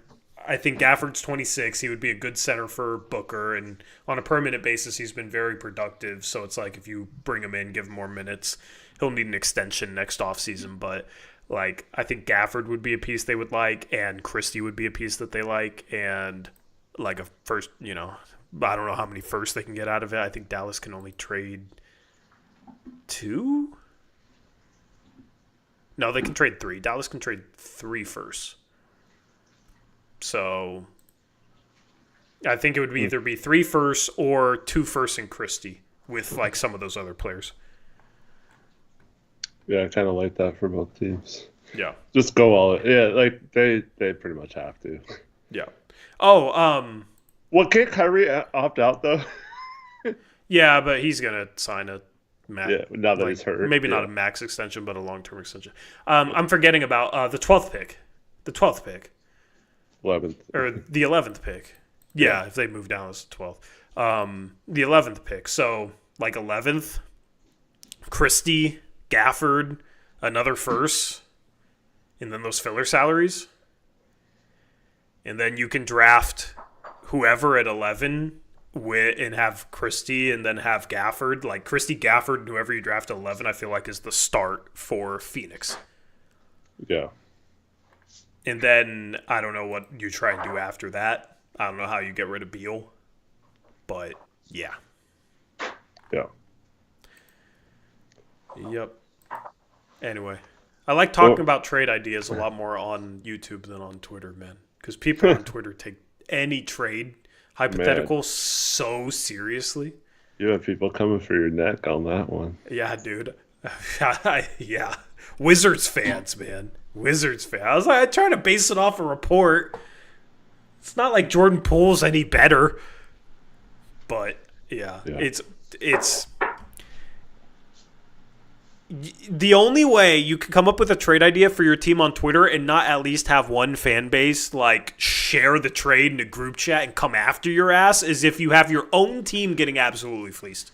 I think Gafford's 26. He would be a good center for Booker, and on a permanent basis, he's been very productive. So it's like if you bring him in, give him more minutes, he'll need an extension next offseason. But like, I think Gafford would be a piece they would like, and Christie would be a piece that they like, and like a first, I don't know how many firsts they can get out of it. I think Dallas can only trade 2. No, they can trade 3. Dallas can trade 3 firsts. So I think it would either be 3 firsts or 2 firsts in Christie with like some of those other players. Yeah, I kind of like that for both teams. Yeah. Just go all in. Yeah, like they pretty much have to. Yeah. Oh, Well, can't Kyrie opt out though? yeah, but he's gonna sign a max. Yeah, now that he's hurt. Maybe not a max extension, but a long-term extension. I'm forgetting about the 12th pick. The 12th pick. 11th. Or the 11th pick. Yeah, if they move down as 12th. The 11th pick. So, like 11th, Christie, Gafford, another first, and then those filler salaries. And then you can draft whoever at 11 and have Christie and then have Gafford. Like Christie, Gafford, and whoever you draft at 11, I feel like is the start for Phoenix. Yeah. And then I don't know what you try and do after that. I don't know how you get rid of Beal. But, yeah. Yeah. Yep. Anyway, I like talking about trade ideas a lot more on YouTube than on Twitter, man. Because people on Twitter take any trade hypothetical so seriously. You have people coming for your neck on that one. Yeah, dude. Yeah. Wizards fans, man. Wizards fans. I was like, I try to base it off a report. It's not like Jordan Poole's any better. But, yeah. It's the only way you can come up with a trade idea for your team on Twitter and not at least have one fan base like share the trade in a group chat and come after your ass is if you have your own team getting absolutely fleeced.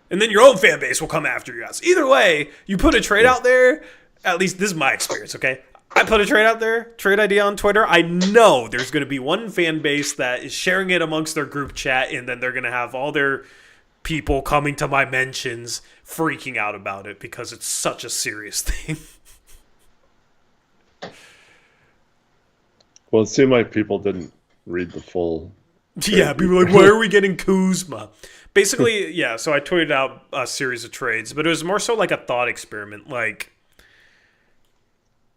And then your own fan base will come after your ass. Either way, you put a trade out there, at least this is my experience, okay? I put a trade out there, trade idea on Twitter. I know there's going to be one fan base that is sharing it amongst their group chat, and then they're going to have all their people coming to my mentions freaking out about it because it's such a serious thing. Well, it seemed like people didn't read the full. Yeah, people were like, why are we getting Kuzma? Basically, yeah, so I tweeted out a series of trades, but it was more so like a thought experiment. Like,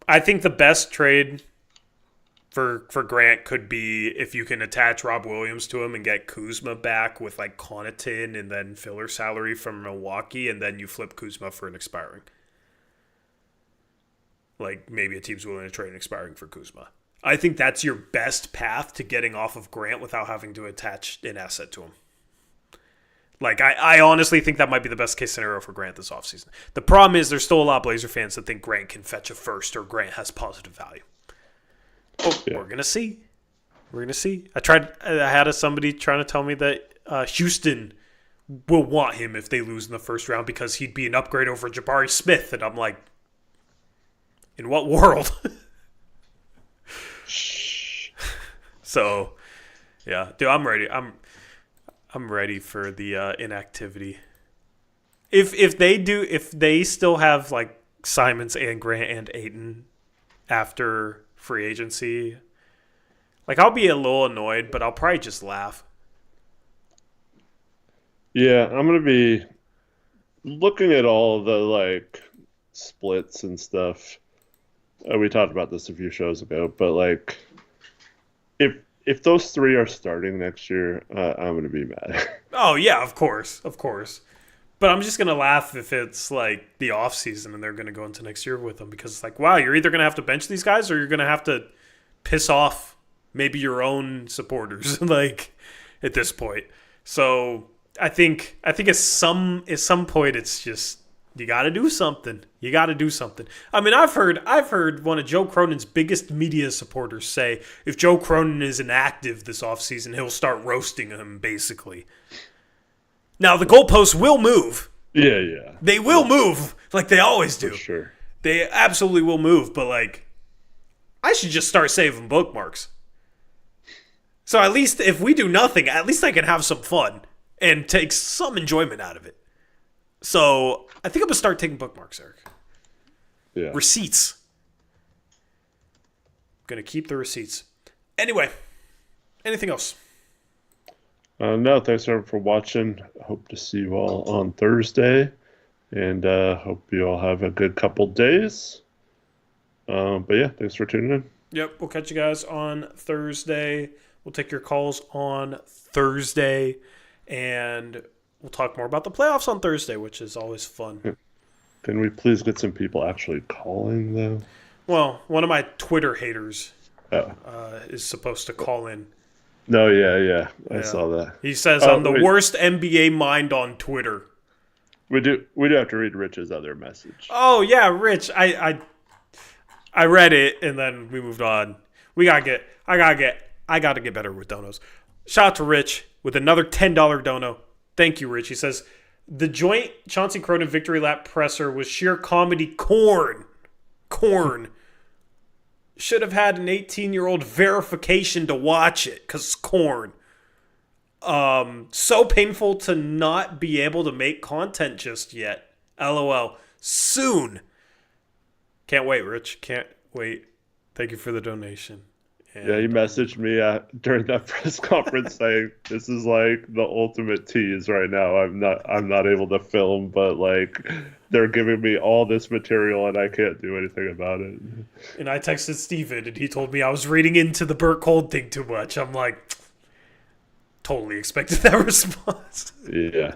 I think the best trade for Grant could be if you can attach Rob Williams to him and get Kuzma back with like Connaughton and then filler salary from Milwaukee, and then you flip Kuzma for an expiring. Like maybe a team's willing to trade an expiring for Kuzma. I think that's your best path to getting off of Grant without having to attach an asset to him. Like, I honestly think that might be the best case scenario for Grant this offseason. The problem is there's still a lot of Blazer fans that think Grant can fetch a first or Grant has positive value. Oh, yeah. We're going to see. We're going to see. I had somebody trying to tell me that Houston will want him if they lose in the first round because he'd be an upgrade over Jabari Smith. And I'm like, in what world? So, yeah, dude, I'm ready. I'm ready for the inactivity. If they still have like Simons and Grant and Ayton after free agency, like I'll be a little annoyed, but I'll probably just laugh. Yeah, I'm gonna be looking at all the like splits and stuff. We talked about this a few shows ago, but like if those three are starting next year, I'm gonna be mad. Oh yeah, of course. But I'm just gonna laugh if it's like the off season and they're gonna go into next year with them because it's like, wow, you're either gonna have to bench these guys or you're gonna have to piss off maybe your own supporters, like at this point. So I think at some point it's just you got to do something. You got to do something. I mean, I've heard one of Joe Cronin's biggest media supporters say if Joe Cronin is inactive this offseason, he'll start roasting him basically. Now the goalposts will move. Yeah. They will move like they always do. For sure. They absolutely will move, but like I should just start saving bookmarks. So at least if we do nothing, at least I can have some fun and take some enjoyment out of it. So I think I'm going to start taking bookmarks, Eric. Yeah. Receipts. Going to keep the receipts. Anyway, anything else? No, thanks everyone for watching. Hope to see you all on Thursday. And hope you all have a good couple days. But yeah, thanks for tuning in. Yep, we'll catch you guys on Thursday. We'll take your calls on Thursday. And we'll talk more about the playoffs on Thursday, which is always fun. Can we please get some people actually calling, though? Well, one of my Twitter haters is supposed to call in. No, yeah. I saw that. He says I'm the worst NBA mind on Twitter. We do have to read Rich's other message. Oh yeah, Rich. I read it and then we moved on. I gotta get better with donos. Shout out to Rich with another $10 dono. Thank you, Rich. He says the joint Chauncey Cronin victory lap presser was sheer comedy corn. Should have had an 18-year-old verification to watch it because corn. So painful to not be able to make content just yet. LOL. Soon. Can't wait, Rich. Can't wait. Thank you for the donation. And, yeah, he messaged me during that press conference saying, "This is like the ultimate tease right now. I'm not able to film, but like they're giving me all this material and I can't do anything about it." And I texted Steven and he told me I was reading into the Burt Cold thing too much. I'm like, totally expected that response. Yeah.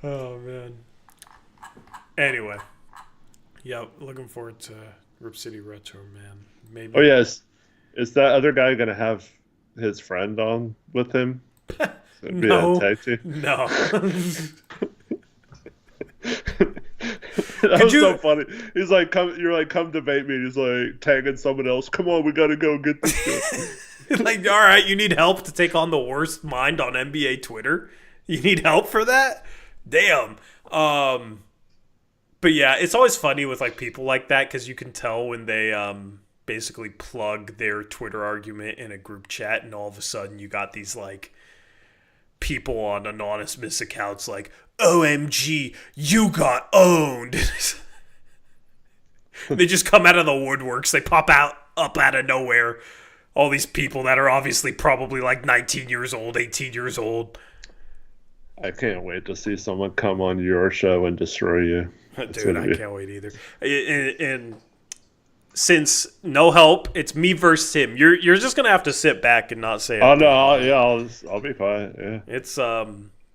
Oh man. Anyway, yeah, looking forward to Rip City Retro, man. Maybe. Oh yes, is that other guy gonna have his friend on with him? No. Tag team? No. That was so funny. He's like, come debate me. And he's like tagging someone else. Come on, we gotta go get this guy. Like, all right, you need help to take on the worst mind on NBA Twitter? You need help for that? Damn. But yeah, it's always funny with like people like that because you can tell when they basically plug their Twitter argument in a group chat, and all of a sudden you got these like people on anonymous accounts like, "OMG, you got owned." They just come out of the woodworks. They pop up out of nowhere. All these people that are obviously probably like 19 years old, 18 years old. I can't wait to see someone come on your show and destroy you. Dude, I can't wait either. And since no help, it's me versus him. You're just gonna have to sit back and not say. Oh no, I'll be quiet. Yeah, it's I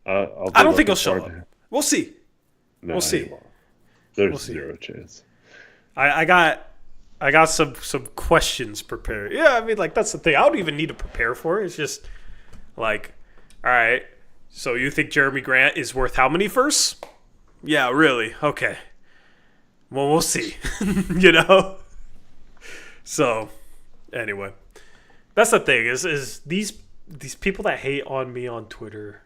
don't think he'll show up. We'll see. No, we'll see. There's zero chance. I got some questions prepared. Yeah, I mean, like that's the thing. I don't even need to prepare for it. It's just like, all right. So you think Jeremy Grant is worth how many firsts? Yeah, really? Okay. Well, we'll see. You know? So, anyway. That's the thing, is these people that hate on me on Twitter.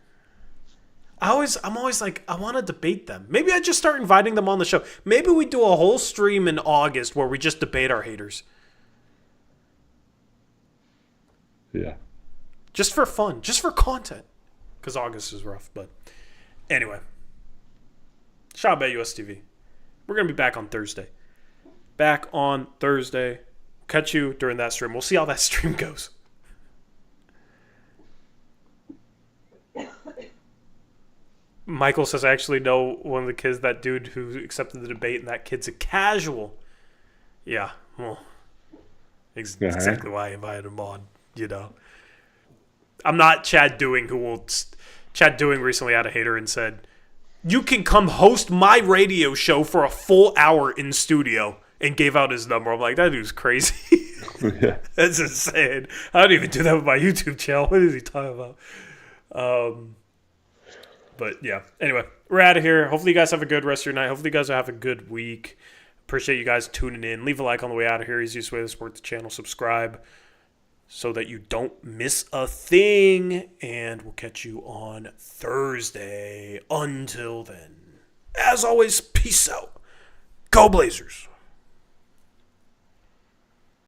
I'm always like, I want to debate them. Maybe I just start inviting them on the show. Maybe we do a whole stream in August where we just debate our haters. Yeah. Just for fun. Just for content. Because August is rough. But anyway. Shout out USTV. We're going to be back on Thursday. Back on Thursday. Catch you during that stream. We'll see how that stream goes. Michael says, I actually know one of the kids, that dude who accepted the debate, and that kid's a casual. Yeah, well, exactly why I invited him on, you know. I'm not Chad Dewing, Chad Dewing recently had a hater and said, you can come host my radio show for a full hour in studio, and gave out his number. I'm like, that dude's crazy. Yeah. That's insane. I don't even do that with my YouTube channel. What is he talking about? But yeah, anyway, we're out of here. Hopefully you guys have a good rest of your night. Hopefully you guys have a good week. Appreciate you guys tuning in. Leave a like on the way out of here. Easiest way to support the channel. Subscribe so that you don't miss a thing. And we'll catch you on Thursday. Until then, as always, peace out. Go Blazers.